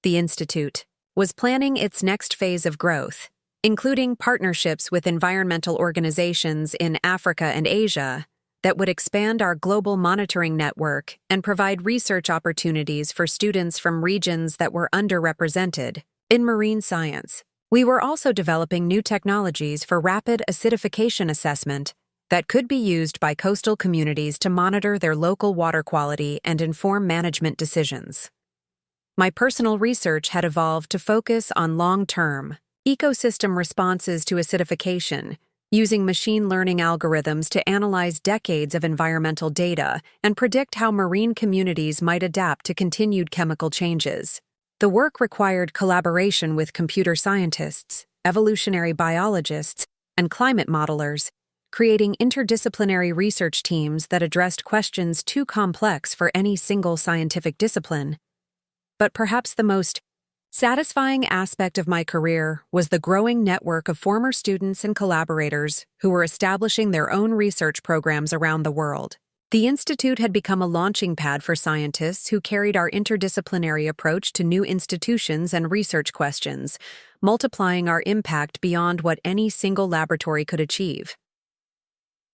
The Institute was planning its next phase of growth, including partnerships with environmental organizations in Africa and Asia that would expand our global monitoring network and provide research opportunities for students from regions that were underrepresented. In marine science, we were also developing new technologies for rapid acidification assessment that could be used by coastal communities to monitor their local water quality and inform management decisions. My personal research had evolved to focus on long-term ecosystem responses to acidification, using machine learning algorithms to analyze decades of environmental data and predict how marine communities might adapt to continued chemical changes. The work required collaboration with computer scientists, evolutionary biologists, and climate modelers, creating interdisciplinary research teams that addressed questions too complex for any single scientific discipline. But perhaps the most satisfying aspect of my career was the growing network of former students and collaborators who were establishing their own research programs around the world. The Institute had become a launching pad for scientists who carried our interdisciplinary approach to new institutions and research questions, multiplying our impact beyond what any single laboratory could achieve.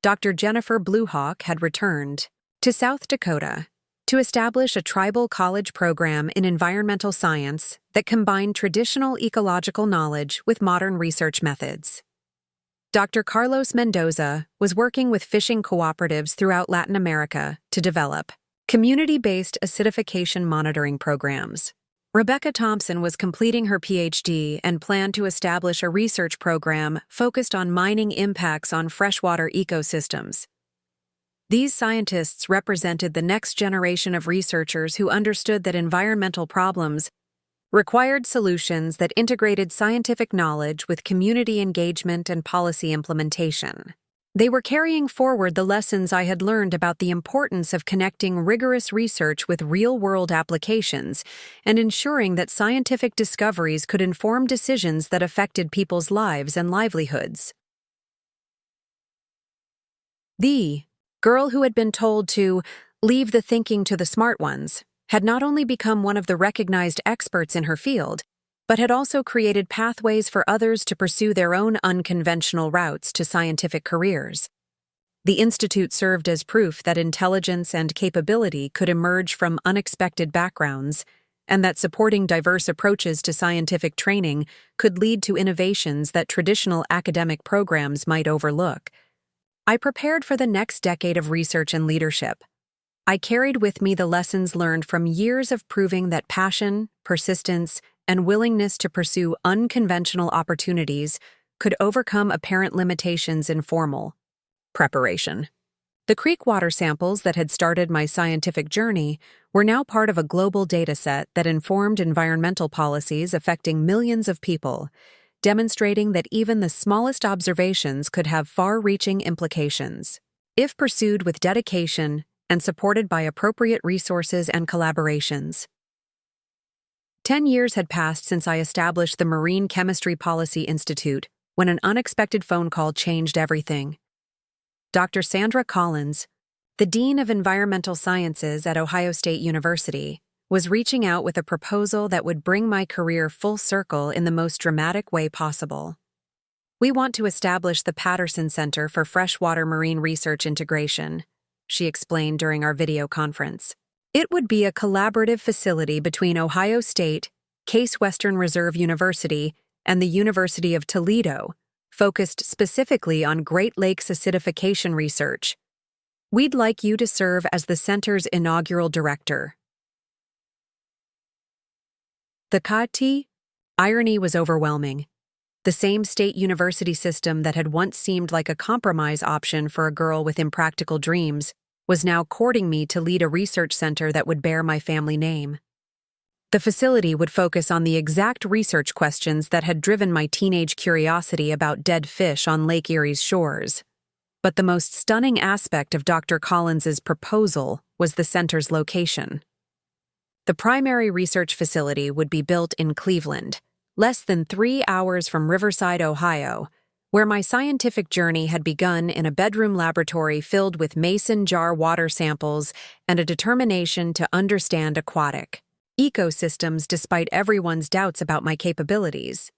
Dr. Jennifer Bluehawk had returned to South Dakota to establish a tribal college program in environmental science that combined traditional ecological knowledge with modern research methods. Dr. Carlos Mendoza was working with fishing cooperatives throughout Latin America to develop community-based acidification monitoring programs. Rebecca Thompson was completing her PhD and planned to establish a research program focused on mining impacts on freshwater ecosystems. These scientists represented the next generation of researchers who understood that environmental problems required solutions that integrated scientific knowledge with community engagement and policy implementation. They were carrying forward the lessons I had learned about the importance of connecting rigorous research with real-world applications and ensuring that scientific discoveries could inform decisions that affected people's lives and livelihoods. The girl who had been told to leave the thinking to the smart ones had not only become one of the recognized experts in her field, but had also created pathways for others to pursue their own unconventional routes to scientific careers. The institute served as proof that intelligence and capability could emerge from unexpected backgrounds, and that supporting diverse approaches to scientific training could lead to innovations that traditional academic programs might overlook. I prepared for the next decade of research and leadership. I carried with me the lessons learned from years of proving that passion, persistence, and willingness to pursue unconventional opportunities could overcome apparent limitations in formal preparation. The creek water samples that had started my scientific journey were now part of a global dataset that informed environmental policies affecting millions of people, demonstrating that even the smallest observations could have far-reaching implications, if pursued with dedication and supported by appropriate resources and collaborations. 10 years had passed since I established the Marine Chemistry Policy Institute when an unexpected phone call changed everything. Dr. Sandra Collins, the Dean of Environmental Sciences at Ohio State University, was reaching out with a proposal that would bring my career full circle in the most dramatic way possible. "We want to establish the Patterson Center for Freshwater Marine Research Integration," she explained during our video conference. It would be a collaborative facility between Ohio State, Case Western Reserve University, and the University of Toledo, focused specifically on Great Lakes acidification research. "We'd like you to serve as the center's inaugural director." The Kati irony was overwhelming. The same state university system that had once seemed like a compromise option for a girl with impractical dreams was now courting me to lead a research center that would bear my family name. The facility would focus on the exact research questions that had driven my teenage curiosity about dead fish on Lake Erie's shores. But the most stunning aspect of Dr. Collins's proposal was the center's location. The primary research facility would be built in Cleveland, less than 3 hours from Riverside, Ohio, where my scientific journey had begun in a bedroom laboratory filled with mason jar water samples and a determination to understand aquatic ecosystems despite everyone's doubts about my capabilities.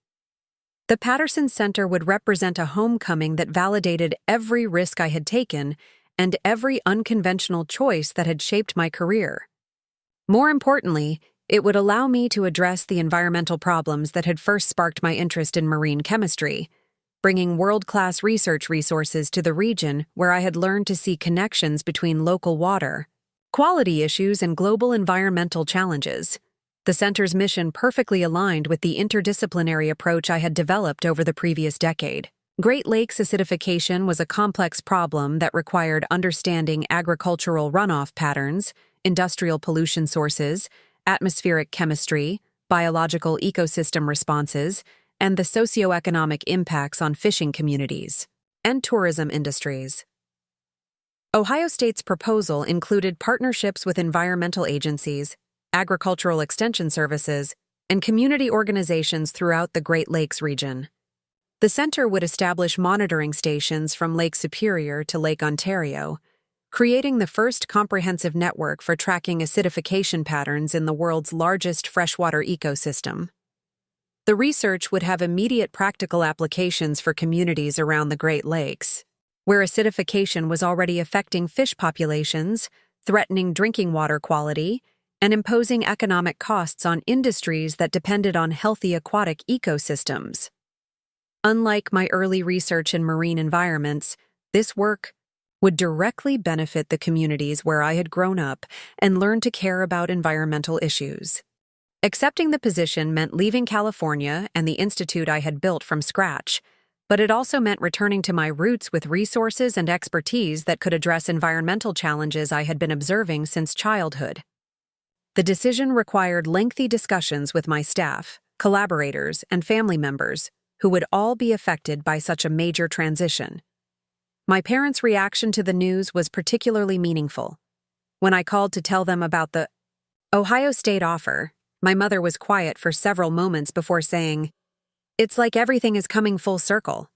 The Patterson Center would represent a homecoming that validated every risk I had taken and every unconventional choice that had shaped my career. More importantly, it would allow me to address the environmental problems that had first sparked my interest in marine chemistry, bringing world-class research resources to the region where I had learned to see connections between local water quality issues and global environmental challenges. The center's mission perfectly aligned with the interdisciplinary approach I had developed over the previous decade. Great Lakes acidification was a complex problem that required understanding agricultural runoff patterns, industrial pollution sources, atmospheric chemistry, biological ecosystem responses, and the socioeconomic impacts on fishing communities and tourism industries. Ohio State's proposal included partnerships with environmental agencies, agricultural extension services, and community organizations throughout the Great Lakes region. The center would establish monitoring stations from Lake Superior to Lake Ontario, creating the first comprehensive network for tracking acidification patterns in the world's largest freshwater ecosystem. The research would have immediate practical applications for communities around the Great Lakes, where acidification was already affecting fish populations, threatening drinking water quality, and imposing economic costs on industries that depended on healthy aquatic ecosystems. Unlike my early research in marine environments, this work would directly benefit the communities where I had grown up and learned to care about environmental issues. Accepting the position meant leaving California and the institute I had built from scratch, but it also meant returning to my roots with resources and expertise that could address environmental challenges I had been observing since childhood. The decision required lengthy discussions with my staff, collaborators, and family members, who would all be affected by such a major transition. My parents' reaction to the news was particularly meaningful. When I called to tell them about the Ohio State offer, my mother was quiet for several moments before saying, "It's like everything is coming full circle.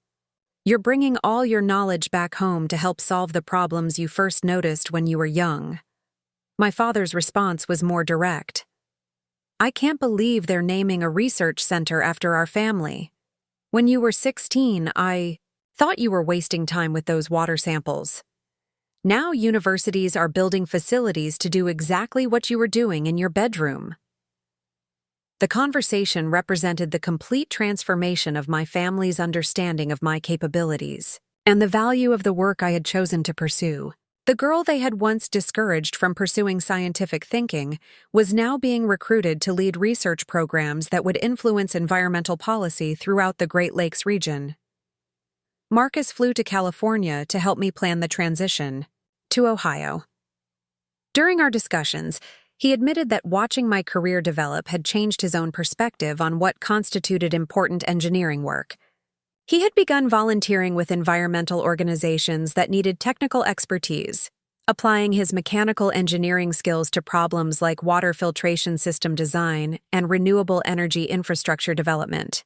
You're bringing all your knowledge back home to help solve the problems you first noticed when you were young." My father's response was more direct. "I can't believe they're naming a research center after our family. When you were 16, I thought you were wasting time with those water samples. Now universities are building facilities to do exactly what you were doing in your bedroom." The conversation represented the complete transformation of my family's understanding of my capabilities and the value of the work I had chosen to pursue. The girl they had once discouraged from pursuing scientific thinking was now being recruited to lead research programs that would influence environmental policy throughout the Great Lakes region. Marcus flew to California to help me plan the transition to Ohio. During our discussions, he admitted that watching my career develop had changed his own perspective on what constituted important engineering work. He had begun volunteering with environmental organizations that needed technical expertise, applying his mechanical engineering skills to problems like water filtration system design and renewable energy infrastructure development.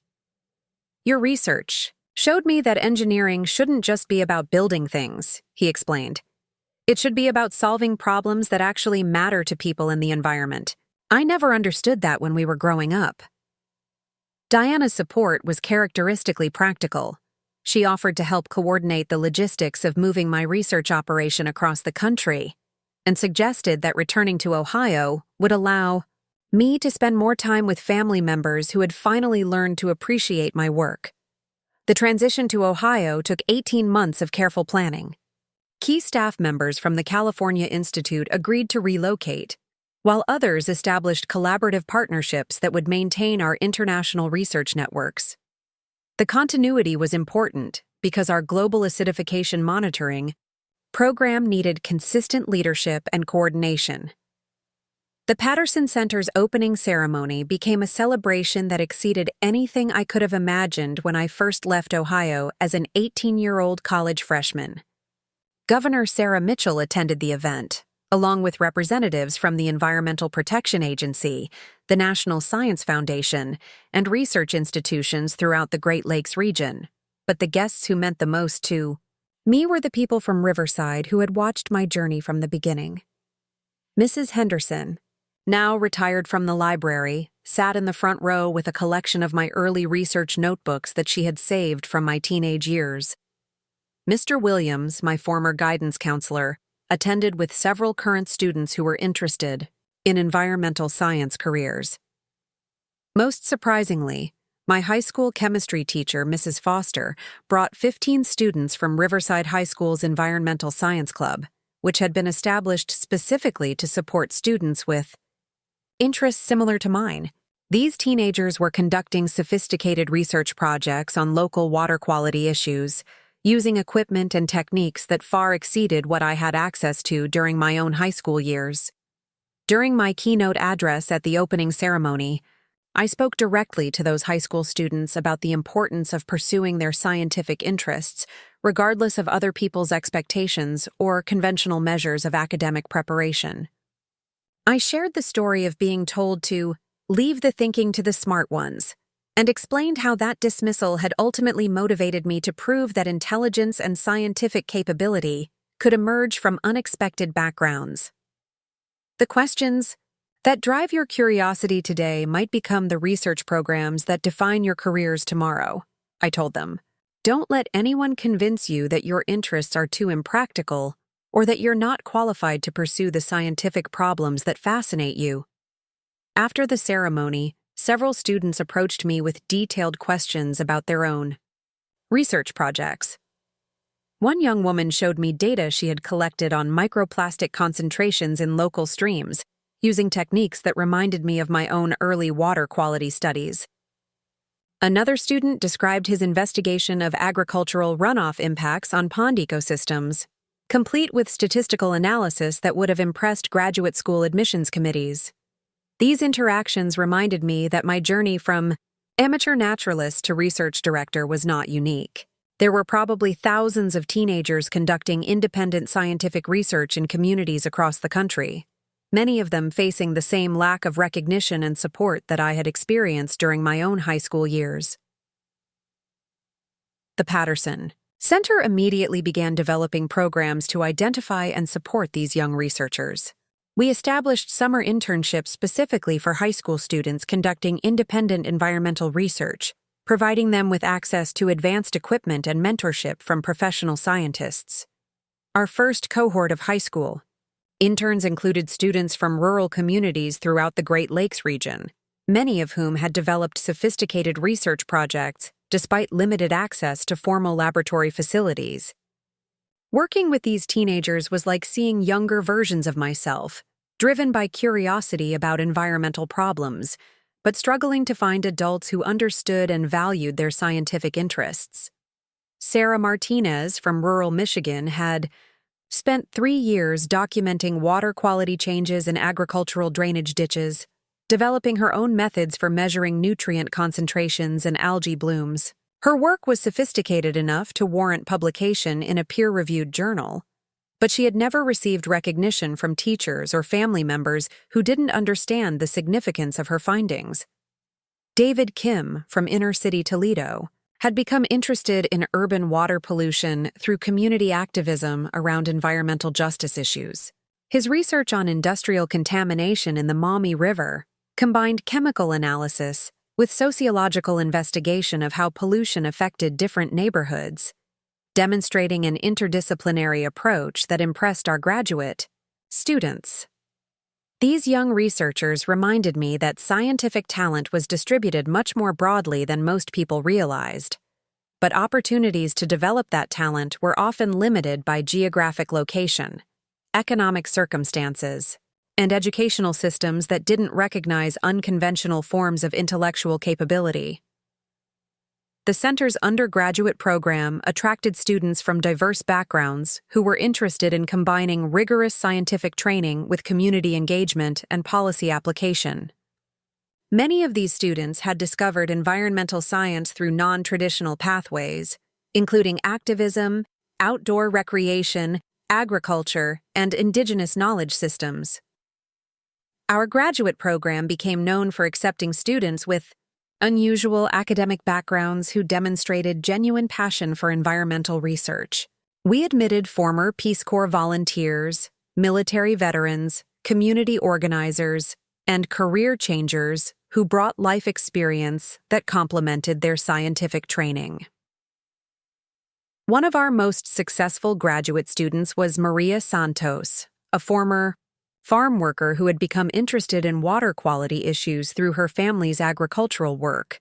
"Your research showed me that engineering shouldn't just be about building things," he explained. "It should be about solving problems that actually matter to people in the environment. I never understood that when we were growing up." Diana's support was characteristically practical. She offered to help coordinate the logistics of moving my research operation across the country, and suggested that returning to Ohio would allow me to spend more time with family members who had finally learned to appreciate my work. The transition to Ohio took 18 months of careful planning. Key staff members from the California Institute agreed to relocate, while others established collaborative partnerships that would maintain our international research networks. The continuity was important because our global acidification monitoring program needed consistent leadership and coordination. The Patterson Center's opening ceremony became a celebration that exceeded anything I could have imagined when I first left Ohio as an 18-year-old college freshman. Governor Sarah Mitchell attended the event, along with representatives from the Environmental Protection Agency, the National Science Foundation, and research institutions throughout the Great Lakes region. But the guests who meant the most to me were the people from Riverside who had watched my journey from the beginning. Mrs. Henderson, now retired from the library, sat in the front row with a collection of my early research notebooks that she had saved from my teenage years. Mr. Williams, my former guidance counselor, attended with several current students who were interested in environmental science careers. Most surprisingly, my high school chemistry teacher, Mrs. Foster, brought 15 students from Riverside High School's Environmental Science Club, which had been established specifically to support students with interests similar to mine. These teenagers were conducting sophisticated research projects on local water quality issues, using equipment and techniques that far exceeded what I had access to during my own high school years. During my keynote address at the opening ceremony, I spoke directly to those high school students about the importance of pursuing their scientific interests, regardless of other people's expectations or conventional measures of academic preparation. I shared the story of being told to leave the thinking to the smart ones, and explained how that dismissal had ultimately motivated me to prove that intelligence and scientific capability could emerge from unexpected backgrounds. The questions that drive your curiosity today might become the research programs that define your careers tomorrow, I told them. Don't let anyone convince you that your interests are too impractical or that you're not qualified to pursue the scientific problems that fascinate you. After the ceremony, several students approached me with detailed questions about their own research projects. One young woman showed me data she had collected on microplastic concentrations in local streams, using techniques that reminded me of my own early water quality studies. Another student described his investigation of agricultural runoff impacts on pond ecosystems, complete with statistical analysis that would have impressed graduate school admissions committees. These interactions reminded me that my journey from amateur naturalist to research director was not unique. There were probably thousands of teenagers conducting independent scientific research in communities across the country, many of them facing the same lack of recognition and support that I had experienced during my own high school years. The Patterson Center immediately began developing programs to identify and support these young researchers. We established summer internships specifically for high school students conducting independent environmental research, providing them with access to advanced equipment and mentorship from professional scientists. Our first cohort of high school interns included students from rural communities throughout the Great Lakes region, many of whom had developed sophisticated research projects despite limited access to formal laboratory facilities. Working with these teenagers was like seeing younger versions of myself, driven by curiosity about environmental problems, but struggling to find adults who understood and valued their scientific interests. Sarah Martinez from rural Michigan had spent 3 years documenting water quality changes in agricultural drainage ditches, developing her own methods for measuring nutrient concentrations and algae blooms. Her work was sophisticated enough to warrant publication in a peer-reviewed journal, but she had never received recognition from teachers or family members who didn't understand the significance of her findings. David Kim from inner-city Toledo had become interested in urban water pollution through community activism around environmental justice issues. His research on industrial contamination in the Maumee River combined chemical analysis with sociological investigation of how pollution affected different neighborhoods, demonstrating an interdisciplinary approach that impressed our graduate students. These young researchers reminded me that scientific talent was distributed much more broadly than most people realized, but opportunities to develop that talent were often limited by geographic location, economic circumstances, and educational systems that didn't recognize unconventional forms of intellectual capability. The center's undergraduate program attracted students from diverse backgrounds who were interested in combining rigorous scientific training with community engagement and policy application. Many of these students had discovered environmental science through non-traditional pathways, including activism, outdoor recreation, agriculture, and indigenous knowledge systems. Our graduate program became known for accepting students with unusual academic backgrounds who demonstrated genuine passion for environmental research. We admitted former Peace Corps volunteers, military veterans, community organizers, and career changers who brought life experience that complemented their scientific training. One of our most successful graduate students was Maria Santos, a former farm worker who had become interested in water quality issues through her family's agricultural work.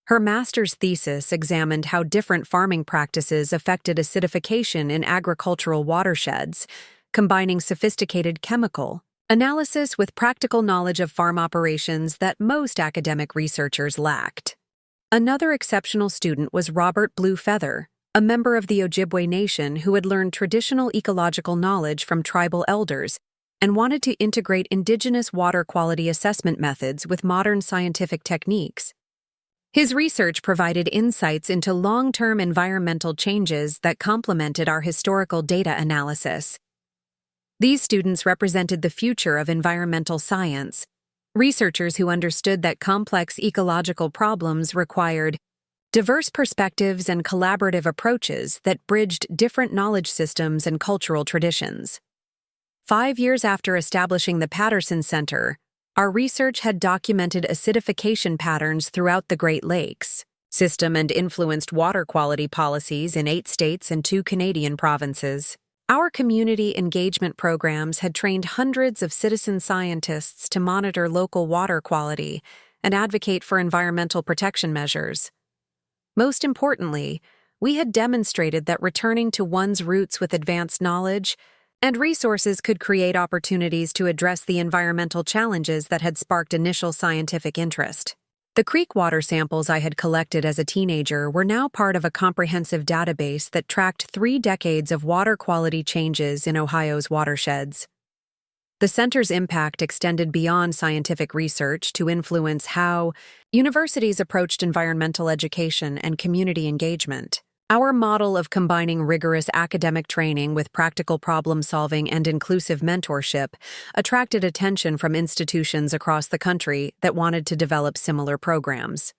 Her master's thesis examined how different farming practices affected acidification in agricultural watersheds, combining sophisticated chemical analysis with practical knowledge of farm operations that most academic researchers lacked. Another exceptional student was Robert Blue Feather, a member of the Ojibwe Nation who had learned traditional ecological knowledge from tribal elders and wanted to integrate indigenous water quality assessment methods with modern scientific techniques. His research provided insights into long-term environmental changes that complemented our historical data analysis. These students represented the future of environmental science, researchers who understood that complex ecological problems required diverse perspectives and collaborative approaches that bridged different knowledge systems and cultural traditions. 5 years after establishing the Patterson Center, our research had documented acidification patterns throughout the Great Lakes system and influenced water quality policies in 8 states and 2 Canadian provinces. Our community engagement programs had trained hundreds of citizen scientists to monitor local water quality and advocate for environmental protection measures. Most importantly, we had demonstrated that returning to one's roots with advanced knowledge and resources could create opportunities to address the environmental challenges that had sparked initial scientific interest. The creek water samples I had collected as a teenager were now part of a comprehensive database that tracked 3 decades of water quality changes in Ohio's watersheds. The center's impact extended beyond scientific research to influence how universities approached environmental education and community engagement. Our model of combining rigorous academic training with practical problem-solving and inclusive mentorship attracted attention from institutions across the country that wanted to develop similar programs.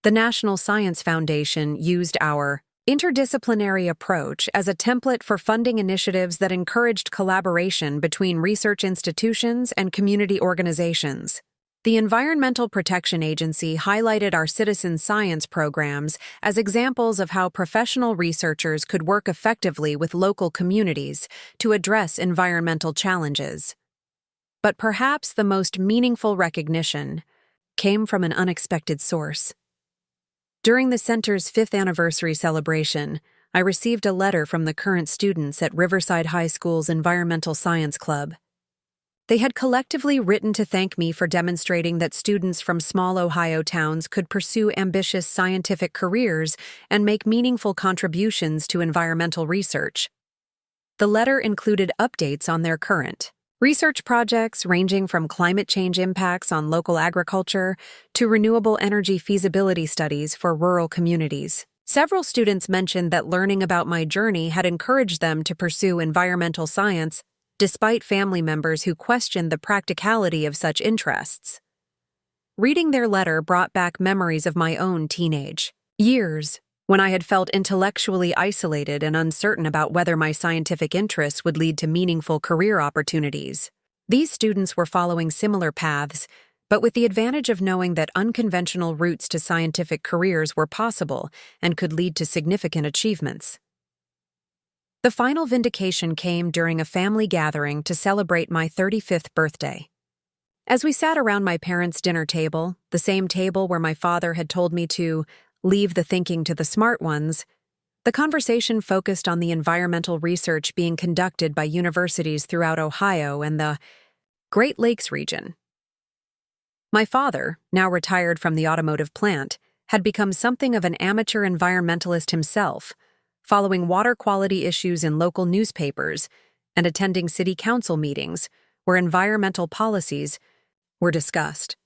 The National Science Foundation used our interdisciplinary approach as a template for funding initiatives that encouraged collaboration between research institutions and community organizations. The Environmental Protection Agency highlighted our citizen science programs as examples of how professional researchers could work effectively with local communities to address environmental challenges. But perhaps the most meaningful recognition came from an unexpected source. During the center's 5th anniversary celebration, I received a letter from the current students at Riverside High School's Environmental Science Club. They had collectively written to thank me for demonstrating that students from small Ohio towns could pursue ambitious scientific careers and make meaningful contributions to environmental research. The letter included updates on their current research projects ranging from climate change impacts on local agriculture to renewable energy feasibility studies for rural communities. Several students mentioned that learning about my journey had encouraged them to pursue environmental science despite family members who questioned the practicality of such interests. Reading their letter brought back memories of my own teenage years, when I had felt intellectually isolated and uncertain about whether my scientific interests would lead to meaningful career opportunities. These students were following similar paths, but with the advantage of knowing that unconventional routes to scientific careers were possible and could lead to significant achievements. The final vindication came during a family gathering to celebrate my 35th birthday. As we sat around my parents' dinner table, the same table where my father had told me to leave the thinking to the smart ones, the conversation focused on the environmental research being conducted by universities throughout Ohio and the Great Lakes region. My father, now retired from the automotive plant, had become something of an amateur environmentalist himself, following water quality issues in local newspapers and attending city council meetings where environmental policies were discussed.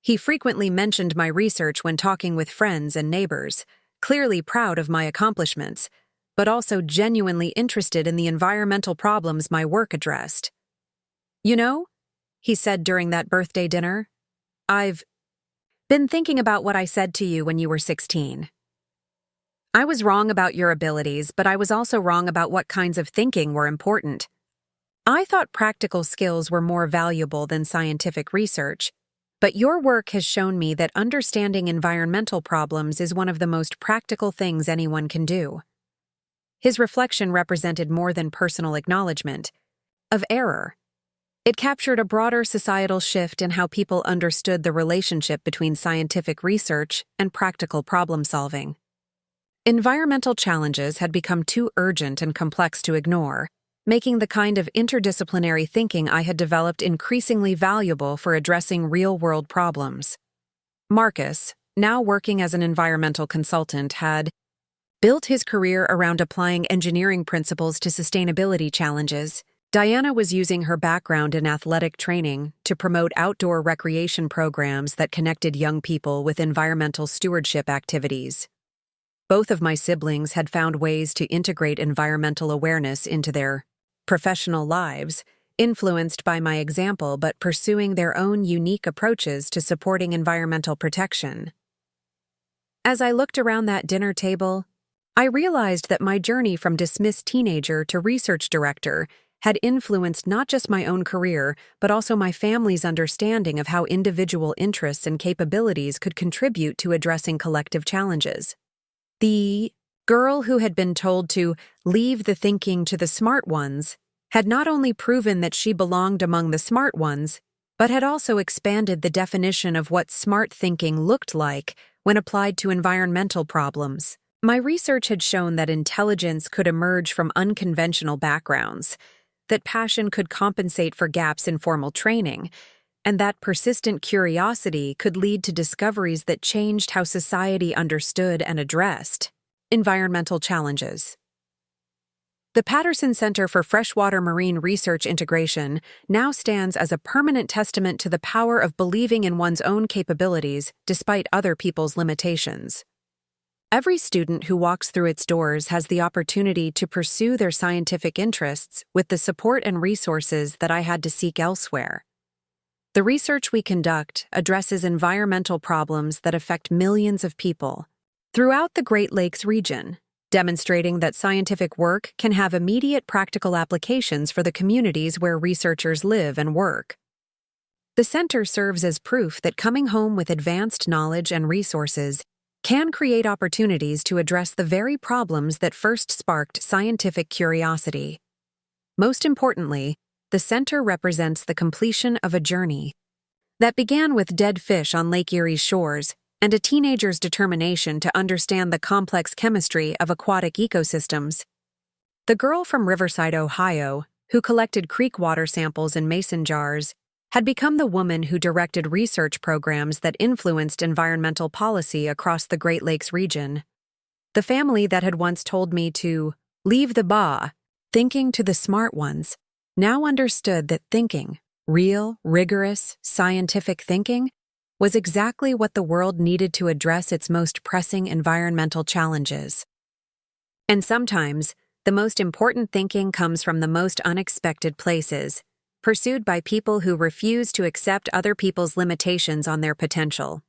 He frequently mentioned my research when talking with friends and neighbors, clearly proud of my accomplishments, but also genuinely interested in the environmental problems my work addressed. "You know," he said during that birthday dinner, "I've been thinking about what I said to you when you were 16. I was wrong about your abilities, but I was also wrong about what kinds of thinking were important. I thought practical skills were more valuable than scientific research, but your work has shown me that understanding environmental problems is one of the most practical things anyone can do." His reflection represented more than personal acknowledgement of error. It captured a broader societal shift in how people understood the relationship between scientific research and practical problem-solving. Environmental challenges had become too urgent and complex to ignore, making the kind of interdisciplinary thinking I had developed increasingly valuable for addressing real-world problems. Marcus, now working as an environmental consultant, had built his career around applying engineering principles to sustainability challenges. Diana was using her background in athletic training to promote outdoor recreation programs that connected young people with environmental stewardship activities. Both of my siblings had found ways to integrate environmental awareness into their professional lives, influenced by my example but pursuing their own unique approaches to supporting environmental protection. As I looked around that dinner table, I realized that my journey from dismissed teenager to research director had influenced not just my own career, but also my family's understanding of how individual interests and capabilities could contribute to addressing collective challenges. The girl who had been told to leave the thinking to the smart ones had not only proven that she belonged among the smart ones, but had also expanded the definition of what smart thinking looked like when applied to environmental problems. My research had shown that intelligence could emerge from unconventional backgrounds, that passion could compensate for gaps in formal training, and that persistent curiosity could lead to discoveries that changed how society understood and addressed environmental challenges. The Patterson Center for Freshwater Marine Research Integration now stands as a permanent testament to the power of believing in one's own capabilities despite other people's limitations. Every student who walks through its doors has the opportunity to pursue their scientific interests with the support and resources that I had to seek elsewhere. The research we conduct addresses environmental problems that affect millions of people throughout the Great Lakes region, demonstrating that scientific work can have immediate practical applications for the communities where researchers live and work. The center serves as proof that coming home with advanced knowledge and resources can create opportunities to address the very problems that first sparked scientific curiosity. Most importantly, the center represents the completion of a journey that began with dead fish on Lake Erie's shores and a teenager's determination to understand the complex chemistry of aquatic ecosystems. The girl from Riverside, Ohio, who collected creek water samples in mason jars, had become the woman who directed research programs that influenced environmental policy across the Great Lakes region. The family that had once told me to leave the bah, thinking to the smart ones, now understood that thinking, real, rigorous, scientific thinking, was exactly what the world needed to address its most pressing environmental challenges. And sometimes, the most important thinking comes from the most unexpected places, pursued by people who refuse to accept other people's limitations on their potential.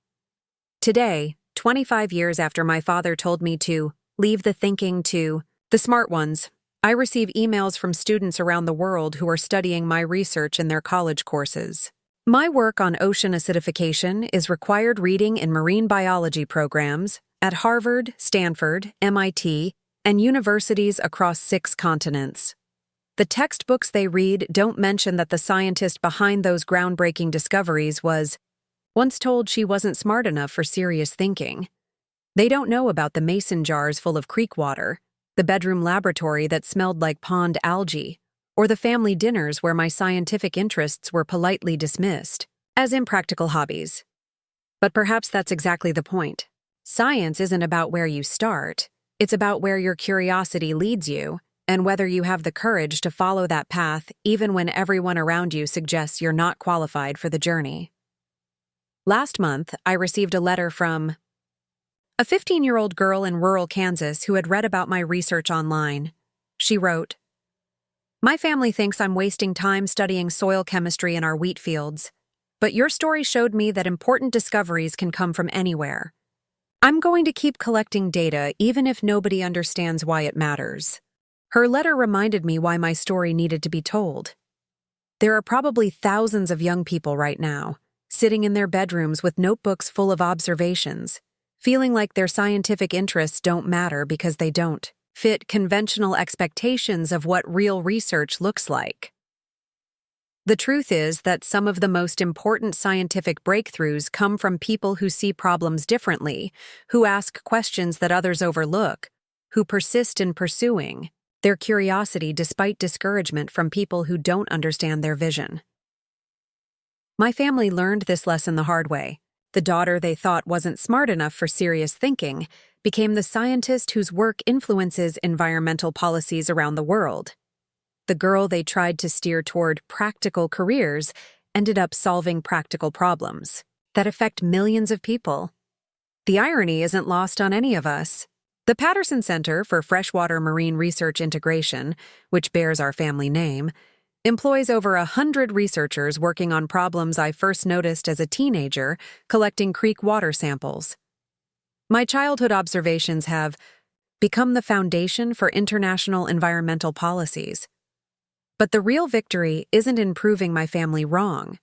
Today, 25 years after my father told me to leave the thinking to the smart ones, I receive emails from students around the world who are studying my research in their college courses. My work on ocean acidification is required reading in marine biology programs at Harvard, Stanford, MIT, and universities across 6 continents. The textbooks they read don't mention that the scientist behind those groundbreaking discoveries was once told she wasn't smart enough for serious thinking. They don't know about the mason jars full of creek water, the bedroom laboratory that smelled like pond algae, or the family dinners where my scientific interests were politely dismissed as impractical hobbies. But perhaps that's exactly the point. Science isn't about where you start, it's about where your curiosity leads you, and whether you have the courage to follow that path even when everyone around you suggests you're not qualified for the journey. Last month, I received a letter from a 15-year-old girl in rural Kansas who had read about my research online. She wrote, "My family thinks I'm wasting time studying soil chemistry in our wheat fields, but your story showed me that important discoveries can come from anywhere. I'm going to keep collecting data even if nobody understands why it matters." Her letter reminded me why my story needed to be told. There are probably thousands of young people right now, sitting in their bedrooms with notebooks full of observations, feeling like their scientific interests don't matter because they don't fit conventional expectations of what real research looks like. The truth is that some of the most important scientific breakthroughs come from people who see problems differently, who ask questions that others overlook, who persist in pursuing their curiosity despite discouragement from people who don't understand their vision. My family learned this lesson the hard way. The daughter they thought wasn't smart enough for serious thinking became the scientist whose work influences environmental policies around the world. The girl they tried to steer toward practical careers ended up solving practical problems that affect millions of people. The irony isn't lost on any of us. The Patterson Center for Freshwater Marine Research Integration, which bears our family name, employs over 100 researchers working on problems I first noticed as a teenager collecting creek water samples. My childhood observations have become the foundation for international environmental policies. But the real victory isn't in proving my family wrong.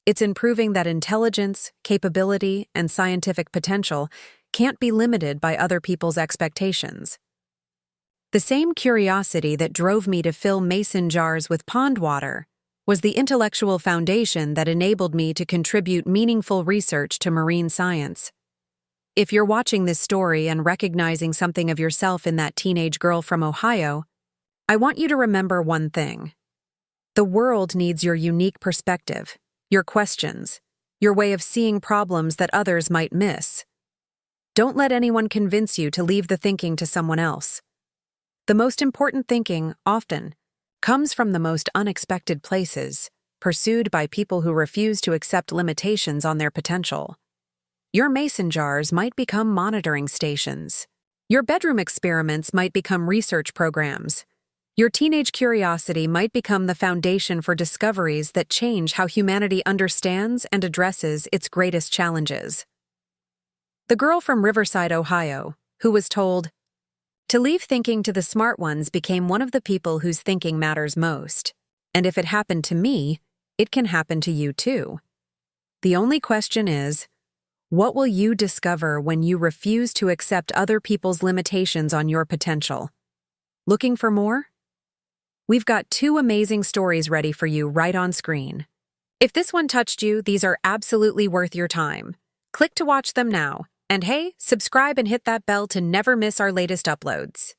It's in proving that intelligence, capability, and scientific potential can't be limited by other people's expectations. The same curiosity that drove me to fill mason jars with pond water was the intellectual foundation that enabled me to contribute meaningful research to marine science. If you're watching this story and recognizing something of yourself in that teenage girl from Ohio, I want you to remember one thing. The world needs your unique perspective, your questions, your way of seeing problems that others might miss. Don't let anyone convince you to leave the thinking to someone else. The most important thinking, often, comes from the most unexpected places, pursued by people who refuse to accept limitations on their potential. Your mason jars might become monitoring stations, Your bedroom experiments might become research programs. Your teenage curiosity might become the foundation for discoveries that change how humanity understands and addresses its greatest challenges. The girl from Riverside, Ohio, who was told, "To leave thinking to the smart ones," became one of the people whose thinking matters most. And if it happened to me, it can happen to you too. The only question is, what will you discover when you refuse to accept other people's limitations on your potential? Looking for more? We've got 2 amazing stories ready for you right on screen. If this one touched you, these are absolutely worth your time. Click to watch them now. And hey, subscribe and hit that bell to never miss our latest uploads.